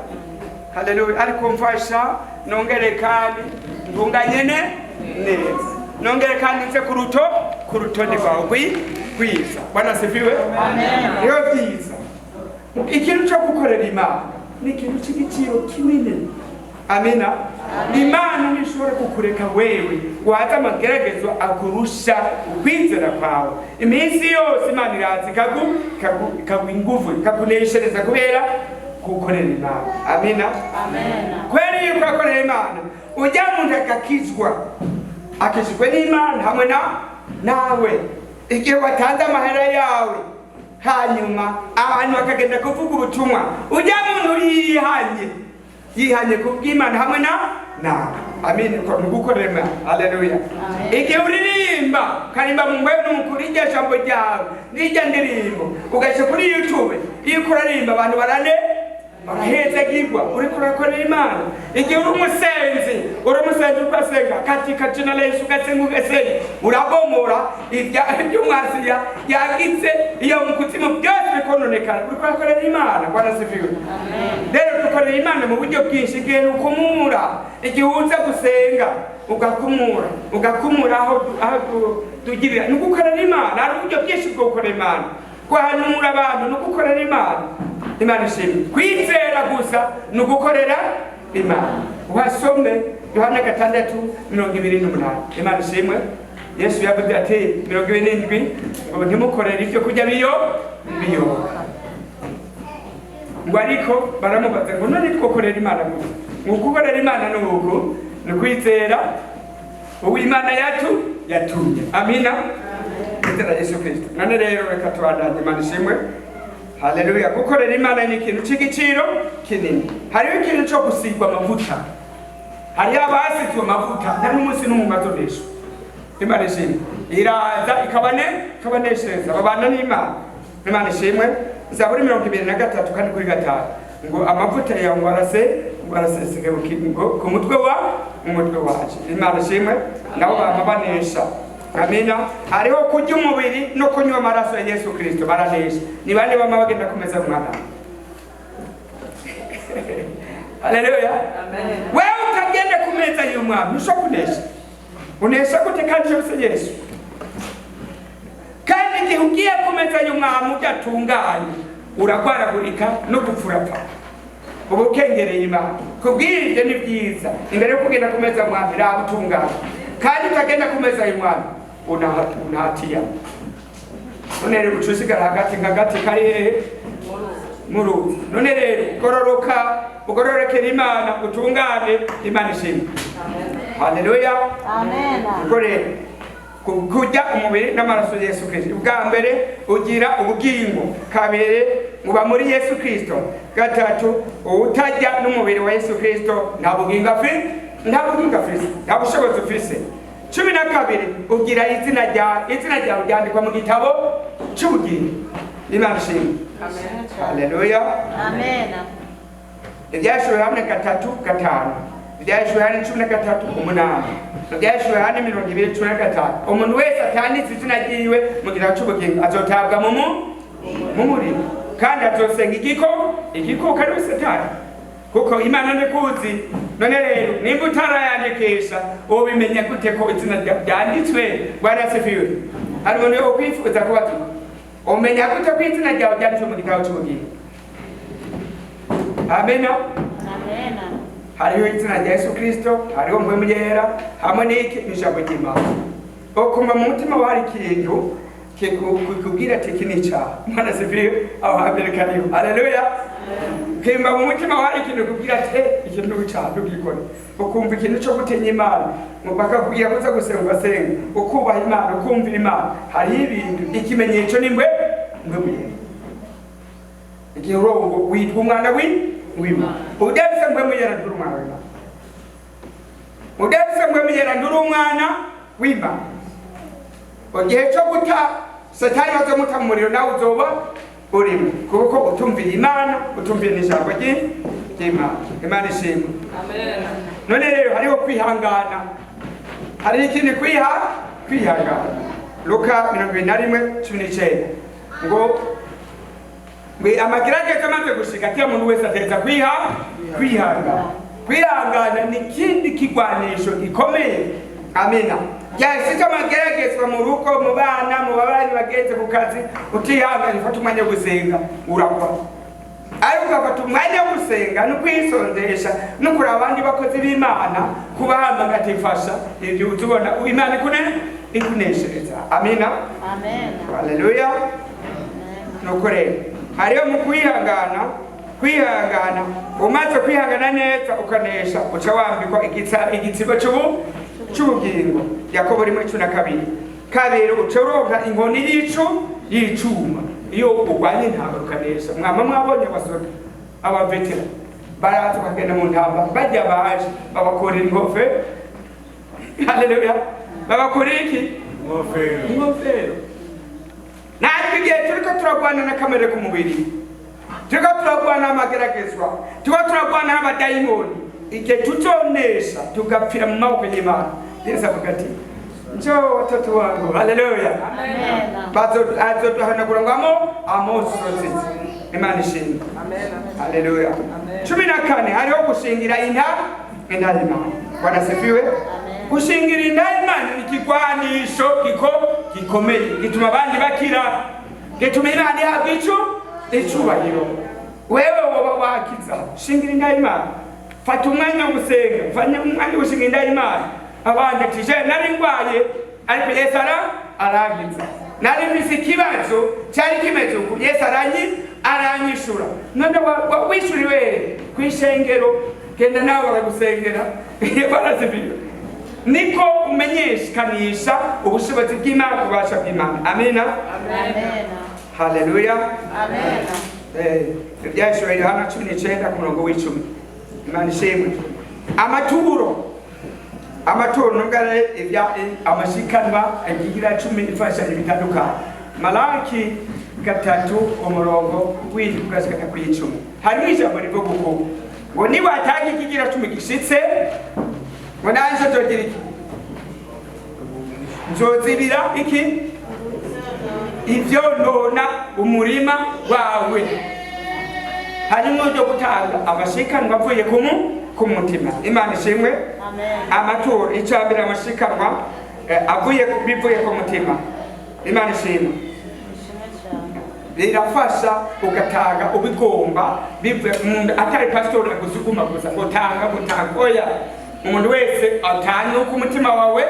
Haleluya. Ariko mfasha nongere kandi ntunganye neza. Nongere kandi nze ku rutonde rwawe kwiza. Bwana sifiwe. Amen. Yo byiza. Ikintu cyo gukorera Imana ni ikintu cy'igiciro kinini. Amina. Imana nishobora kukureka wewe waza amageragezo akurusha ukwizera kwawe. Iminsi yose Imana irazi kagu inguvu kakuneshereza kubera gukorera Imana. Amina. Amen. Kweli yuko akorera Imana ujya mu akakizwa akishwe n'Imana hamwe nawe igihe watanze amahera yawe hanyuma abantu bakagenda kuvuga ubutumwa ujya muntu yihanye kubw'Imana hamwe na amen ko gukorera Imana. Haleluya. Igihe uririmba karimba mu ngwe n'umukuru irya jambo ryawe n'irya ndirimbo ugashe kuri YouTube iyo kuririmba abantu baraheze gigwa uri kurakora Imana. Igihe uri umusenzi ukasenga katika jina la Yesu ugasenga urabomora iby'umwasi yagitse iyo mukutima byose bikononekana uri kurakora Imana. Bwana sifiwe. Amen. Rero dukorera Imana mu buryo bwinshi. Igihe ukumura igihe uza gusenga ugakumura aho tugirira ni gukorera Imana. Ari uburyo bwinshi bwo gukorera Imana. Guhanura abantu ni gukorera Imana. Imana ishimwe. Kwizera gusa ni ugukorera Imana. Wasome Yohana 6:28. Imana ishimwe. Yesu yavuze ati 27 ngo ntimukorere ibyo kujya biyo. Ngo ariko baramubaza ngo none twokorera Imana gusa. Gukorera Imana n'uko ni kwizera uw'Imana yatumye. Amina. Kwizera Yesu Kristo. None rero reka tubandanye. Imana ishimwe. Haleluya. Gukorera Imana ni ikintu cy'igiciro kinini. Hariho ikintu cyo gusigwa amavuta. Hari abasizwe amavuta nta n'umunsi n'umumazonesho. Imana ishimwe. Iraza ikabaneshereza babana n'Imana. Imana ishimwe. Zaburi 23 kandi kuri 5 ngo amavuta yawe baraseseka ku mutwe wacu. Imana ishimwe. Nabo bamabanesha. Amina. Hariho kurya umubiri no kunywa amaraso ya Yesu Kristo baranesha. Ni bande bama bagenda kumeza umwana. Haleluya. Amen. Wewe utagenda kumeza y'umwami usho kunesha. Unesha gute kandi cyose Yesu. Kandi igihe ugiye kumeza y'umwami udatunganye uragwaragurika no gupfurapfa. Ubu kengereye Imana. Kubwirije ni byiza. Imbere yo kugenda kumeza y'umwami rabutunganye. Kandi utagenda kumeza y'umwami unahatia. none rero ucusigara hagati nk'agati kari hehe mu ruzi. None rero ugororokera Imana, utungane, Imana ishimwe. Haleluya. Amen. Ubwo rero kurya umubiri n'amaraso ya Yesu Kristo, ubwa mbere ugira ubugingo, kabiri muba muri Yesu Kristo, gatatu utajya n'umubiri wa Yesu Kristo nta bugingo afite, nta bushobozi ufise. 12 ugira izina ryawe ryandikwa mu gitabo cy'ubugingo. Imana ishimwe. Amen. Haleluya. Amen. Ibyashuwe hamwe 3:5, ibyashuwe hamwe 13:8, ibyashuwe hamwe 20:15. Umuntu wese atanditse izina ryiwe mu gitabo cy'ubugingo azotabwa mu muriro, kandi azosenga igikoko ari Satani, kuko Imana ndikuzi. None rero nimba utarayandikisha ubimenya gute ko izina ryanditswe? Barasifiwe. Hari umuntu wo kwifuza kuba umenya gute ko izina ryawe ryanditswe mu gitabo cy'ubugingo? Amen. Amen. Hariho izina rya Yesu Kristo, hariho mpwemu yera, hamwe n'iki ijambo ry'Imana. Ukumva mu mutima wari ikintu kikubwira ati iki ni icyaha. Imana sifiwe. Aho hambere kariho. Haleluya. Kimba mu mutima wari ikintu kikubwira ati iki ni icyaha, ntugikore. Ukumva ikintu cyo gutinya Imana, bakakubwira ko uza gusenga ugasenga, ukubaha Imana, ukumvira Imana. Hariho ibintu, ikimenyetso ni mbwe igihe urongo witwa umwana w'Imana. Udafise mbwe yera nduru umwana w'Imana. Udafise mbwe yera nduru umwana w'Imana. Igihe cyo guta Satani bazomuta mu muriro nawe uzoba urimo, kuko utumvira Imana, utumvira n'ijambo ry'Imana. Imana ishimwe. Amen. None rero hariho kwihangana, hariho ikindi kwihangana. Luka 21:19 ngo amagerageza amaze gushika kila muntu wese ateza kwihangana. Kwihangana ni ikindi kigwanisho gikomeye. Amina. Yasita amageragezwa mu rugo, mu bana, mu babanyi bagenze ku kazi, utihangana ufata umwanya wo gusenga urakwa. Ariko ugafata umwanya wo gusenga no kwisondesha no kuraba abandi bakozi b'Imana, kubahamba gatifasha ibyo utubona Imana ikuneshereza. Amina. Amen. Haleluya. Nuko rero hariho mu kwihangana umaze kwihangana neza ukanesha, uca wambikwa igitsibo cy'ubugingo. Yakobo 1:12. Kabiri uca uronka inkoni y'icuma iyo urwanya intambara ukanesha. Mwama mwabonye abasore abavetera baraza bakagenda mu ntambara, bajya baje babakorera ingofero. Haleluya. Babakorera iki? Ingofero. Natwe igihe turiko turagwana na kamere ku mubiri, turiko turagwana n'amageragezwa, turiko turagwana n'abadayimoni, igihe tutonesha tugapfira mu maboko y'Imana. Yesu avuga ati njoo watoto wangu. Haleluya. Amen. Azoduhanagura ngo amosozi. Imana ishimwe. Amen. Haleluya. 14 hariho gushingira indahimana. Bwana sifiwe. Gushingira indahimana ni ikigwanisho gikomeye, gituma abandi bakira, gituma Imana ihabwa icubahiro. Wewe woba wakiza, shingira indahimana. Fata umwanya wo gusenga, fanya umwanya wo gushingira indahimana. Abandi ati je nari ngwaye, ariko Yesu arangiza. Nari mfise ikibazo cyari kimeze uko, Yesu aranyishura. None wishuriwe kwishengero, genda nawe bakagusengera. Barasibiye. Niko umenyekanisha ubushobozi bw'Imana, ubasha bw'Imana. Amina. Amen. Haleluya. Amen. Ibyashuwe Yohana 19:10. Imana ishimwe. Amaturo nungare amashikanwa agigira 10 ifashanyo bitandukanye. Malaki 3:7 kugashika ku 10. Harimo ijambo rivuga uko ngo niba atanga ikigira 10 gishitse ngo nanje togira iki nzozibira iki ivyo nona umurima wawe. Harimo byo gutanga amashikanwa avuye ku mutima. Imana ishimwe. Amaturo icambira amashikanwa bivuye ku mutima. Imana ishimwe. Birafasha ugatanga ubigomba bivuye atari pastor gusukuma gusa utanga oya. Umuntu wese atanga uko umutima wawe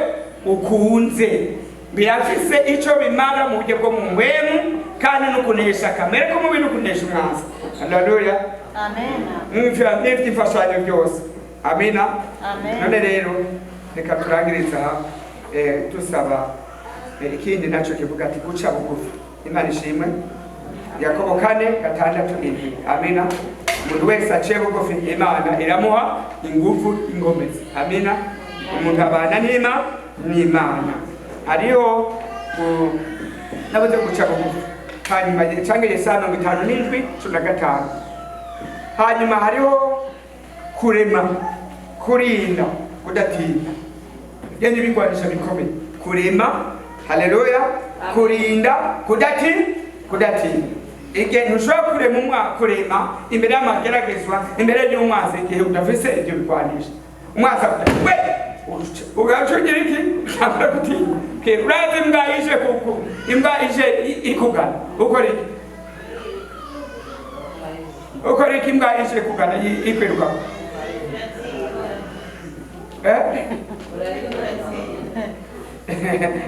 ukunze. birafise ico bimara mu buryo bwo mu ngwemu kandi no kunesha kamere ko mu bintu kunesha umwanzi. Haleluya. Amen. N'ifite imfashanyo byose. Amina. Amen. None rero reka turangiriza tusaba ikindi naco kivuga ati guca bugufi. Imana ishimwe. Yakobo 4:6-7. Amina. Umuntu wese aciye bugufi Imana iramuha ingufu ingomezi. Amina. Umuntu abana n'Imana. Hariho nabuze guca bugufi. Hanyuma cyangwa Yesaya 57:15. Hanyuma hariho kurema, kurinda, kudatinya. Yani bingwanisha bikomeye. Kurema, haleluya, kurinda, kudatinya. Igihe ntushobora kurema imbere y'amageragezwa, imbere y'umwanzi igihe udafise ibyo bigwanisha. Umwanzi we ugacugira iki? Ntabwo gutinya. Urazi imbwa ije kuko imbwa ije ikugana. Ukora iki imbwa ije kugana ikwiruka?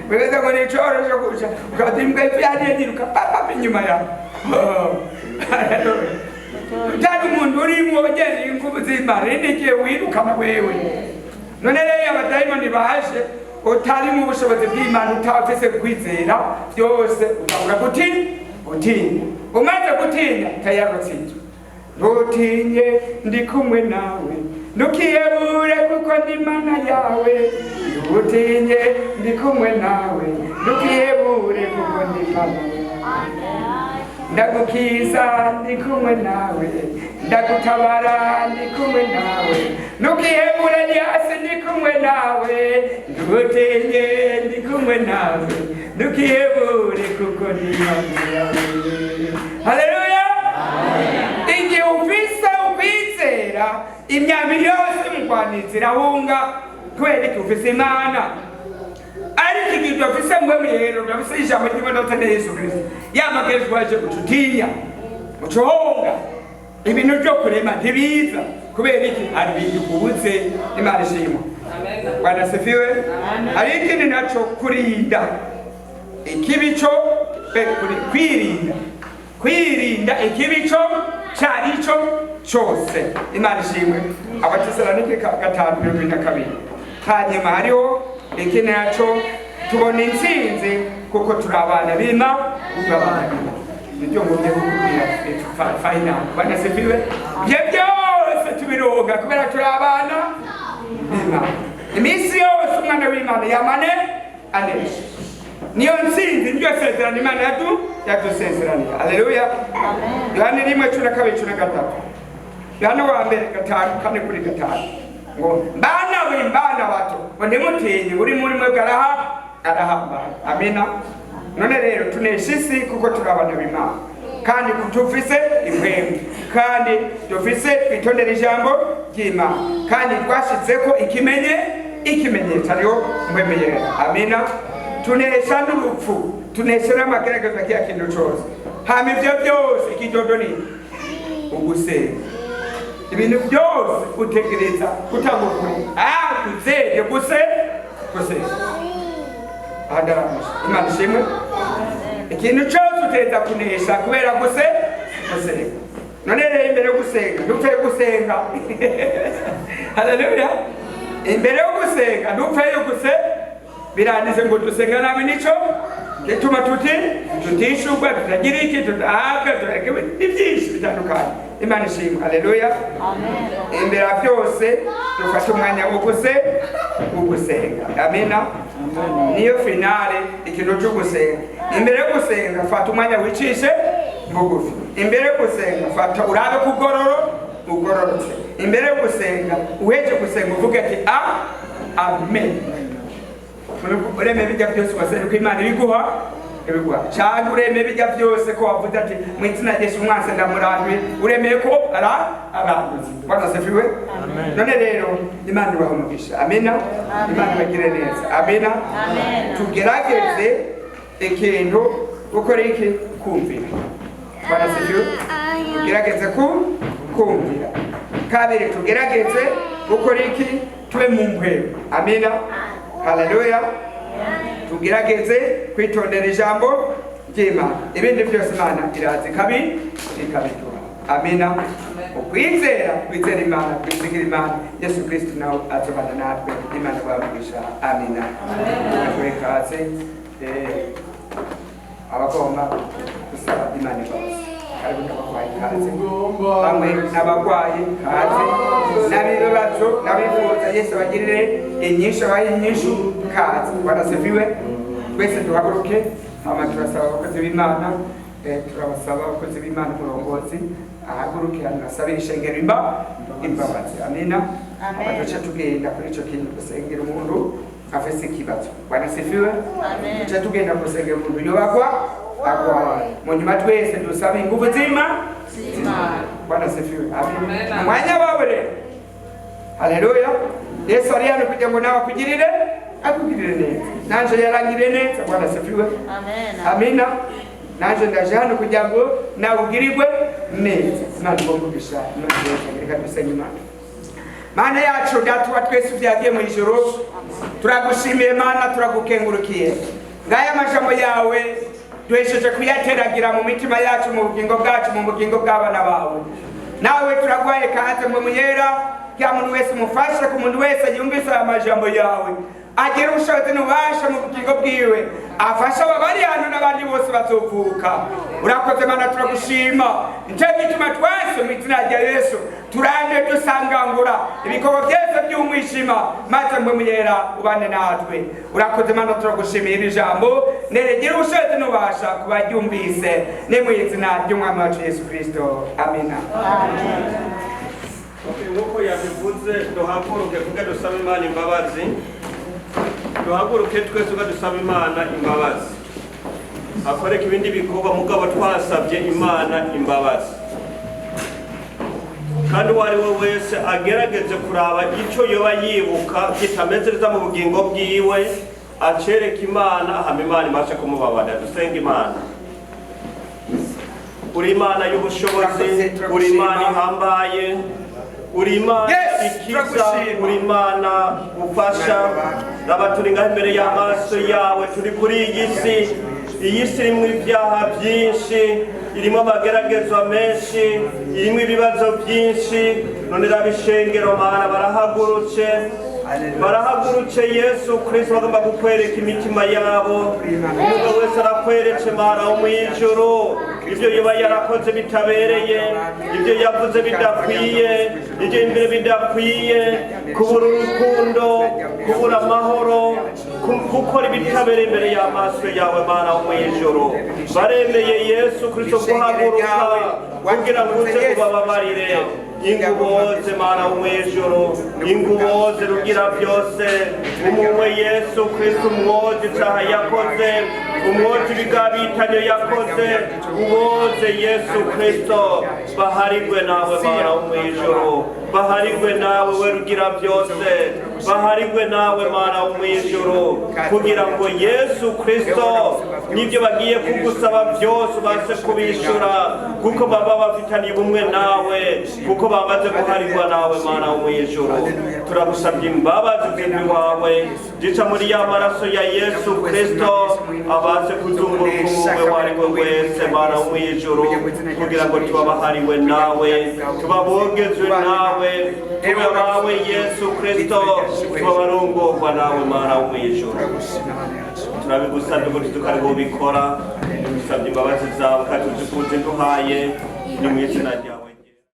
Bweza ngo ni cyoroshye kuja ukati imbwa ivyariye diruka papa inyuma yawe. Utari umuntu urimo ugenda ingubu z'Imana indikiye wiruka wewe. None rero abadayimoni baje utari mu bushobozi bw'Imana utafise kwizera byose ukabura gutinya. Umaze gutinya tayarotsinze. Ntutinye ndi kumwe nawe, ntukiyebure kuko ndi Imana yawe. Ntutinye ndi kumwe nawe, ntukiyebure kuko ndi Imana yawe. Ndagukiza ndi kumwe nawe, ndagutabara ndi kumwe nawe. Ntukiyebure Elias ndi kumwe nawe, ntutinye ndi kumwe nawe, ntukiyebure kuko ndi Imana yawe. Haleluya. Igihe ufise ukwizera imyambi yose mugwanitse irahunga kubera ko ufise Imana. Ariko igihe ufise ngwemu rero ufise ijambo ry'Imana na Yesu Kristo yamagerezwa aje gututinya ucohonga ibintu byo kurema ntibiza kubera iki ari bigubuze. Imana ishimwe. Bwana sifiwe. Ari ikindi naco kurinda ikibico kwirinda ikibico cyarico cyose. Imana ishimwe. Abatesalonike 5:22. Hanyuma hariho ikindi naco tubona intsinzi kuko turabana b'Imana. Nibyo ngombe kukubwira final. Bwana sifiwe. Bye byose tubiroga kubera turabana b'Imana. Iminsi yose umwana w'Imana yamane anesha. Niyo ntsinzi niryo sezerano Imana yadusezeraniye. Haleluya. Yohana 1:2-3. Yohana wa mbere 5:4-5. Ngo mbana bato ngo ntimutinye uri muri mwe arahamba. Amina. None rero tunesha isi kuko turabana b'Imana kandi kutufise impwemu kandi dufise kwitondera ijambo ry'Imana kandi twashitseko ikimenyetso ariho mwemeye. Amina. Tunesha n'urupfu, tunesha n'amagerageza kiya kintu cyose. Hama ibyo byose ikidodo ni ugusenga. Ibintu byose utegereza utagukuri kuzeye gusenga. Adaramusha. Imana ishimwe. Ikintu cyose uteza kunesha kubera gusenga. None rero imbere yo gusenga ntupfe gusenga. Haleluya. Imbere yo gusenga ntupfe gusenga. Biranditse ngo dusenga nawe nico gituma tutishurwa tutagira iki tutahabwa turakewe ibyinshi bitandukanye. Imana ishimwe. Haleluya. Amen. Imbere byose dufata umwanya wo gusenga. Amina. Niyo finale ikintu cyo gusenga. Imbere yo gusenga fata umwanya wicishe bugufi. Imbere yo gusenga fata urabe kugororotse. Imbere yo gusenga uheje gusenga uvuge ati amen. Ureme bijya byose wasenge ko Imana ibiguha cyangwa ureme bijya byose ko wavuze ati mu izina Yesu umwanse ndamurambiwe uremeye ko aranduzi. Bwana sifiwe. None rero Imana ibaha umugisha. Amina. Imana ibagire neza. Amina. Tugerageze ikintu gukora iki kumvira. Bwana sifiwe. Tugerageze kumvira. Kabiri tugerageze gukora iki tube mu mpwemu. Amina. Haleluya. tugerageze kwitondera ijambo ry'Imana, ibindi byose Imana irazi ikabiduha. Amina. Ukwizera kwizera Imana, kwizigira Imana, Yesu Kristo nawe azobana natwe. Imana ibamugisha. Amina. Twekaze abagomba gusaba Imana imbabazi. Karibu n'abarwayi kaze, bamwe n'abarwayi kaze, n'abibazo n'abifuza Yesu abagirire inyishu, abahe inyishu kaze. Barasifiwe. Twese duhaguruke, hama turasaba abakozi b'Imana, turabasaba abakozi b'Imana umurongozi ahaguruke anasabira ishengero imbabazi. Amina. Duce tugenda kuri ico kintu gusengera umuntu afise ikibazo. Barasifiwe. Duce tugenda gusengera umuntu yobagwa agwaye. Mu nyuma twese dusaba ingufu z'Imana. Bwana sifiwe. Amen. Mwanya wawe rero. Haleluya. Yesu ari hano kugira ngo nawe akugirire neza. Nanje yarangire neza. Bwana sifiwe. Amen. Amina. Nanje ndaje hano kugira ngo nawe ugirirwe neza. Imana imugisha. Reka dusenge Imana. Mana yacu datuwa twese byagiye mu ijoro, turagushimiye Mana, turagukengurukiye. Ngaya majambo yawe duhesheje kuyateragira mu mitima yacu, mu bugingo bwacu, mu bugingo bw'abana bawe. Nawe turagwaye kaze mu muyera, kya muntu wese mufashe, ku muntu wese yumvise aya majambo yawe, agire ubushobozi n'ububasha mu bugingo bwiwe, afasha abari hano n'abandi bose bazovuka. Urakoze Mana, turagushima. Nicyo gituma twese mu izina rya Yesu turande dusangangura ibikorwa byose by'umwijima, maze mwe muyera ubane natwe. Urakoze Mana, turagushimiye iri jambo, neregire ubushobozi n'ububasha kubaryumvise, ni mu izina ry'umwami wacu Yesu Kristo. Amina. Nk'uko yabivuze, duhaguruke kuko dusaba Imana imbabazi. Duhaguruke twese uko dusaba Imana imbabazi. Akoreka ibindi bikorwa mugabo twasabye Imana imbabazi. Kandi uwo ari we wese agerageze kuraba icyo yoba yibuka kitameze neza mu bugingo bwiwe, acereka Imana, hama Imana ibashe kumubabarira. Dusenge Imana. Uri Imana y'ubushobozi, uri Imana ihambaye, uri Imana ikiza, uri Imana ufasha. Raba turi ngaho imbere y'amaso yawe, turi kuri iyi si. Iyi si irimo ibyaha byinshi, irimo amageragezwa menshi, irimo ibibazo byinshi. None raba ishengero Mana barahagurutse Yesu Kristo, bagomba kukwereka imitima yabo. Umugabo wese arakweretse Mana wo mu ijuru, ibyo yoba yarakoze bitabereye, ibyo yavuze bidakwiye, ibyo imbere bidakwiye, kubura urukundo, kubura amahoro, gukora ibitabereye imbere y'amaso yawe Mana wo mu ijuru. Baremeye Yesu Kristo guhaguruka kugira ngo uze kubababarire. Inguboze Mana wo mu ijuru, inguboze rugira byose, umwe Yesu Kristo umwoze icyaha yakoze, umwoze ibigabitanyo yakoze, uboze Yesu Kristo. Baharigwe nawe Mana wo mu ijuru, baharigwe nawe we rugira byose, baharigwe nawe Mana wo mu ijuru, kugira ngo Yesu Kristo nibyo bagiye kugusaba byose ubashe kubishura, kuko baba bafitaniye ubumwe nawe, kuko bamaze guharigwa nawe Mana wo mu ijuru. Turagusabye imbabazi z'iwawe zica muri ya maraso ya Yesu Kristo, abashe kuzunguruka umwe wari we wese Mana wo mu ijuru, kugira ngo tubabahariwe nawe, tubabogezwe nawe, tube abawe Yesu Kristo, tubabarongorwa nawe Mana wo mu ijuru. Turabigusabye ngo tukareka ubikora, tugusabye imbabazi zawe kandi tuzikunze duhaye, ni mu izina ryawe.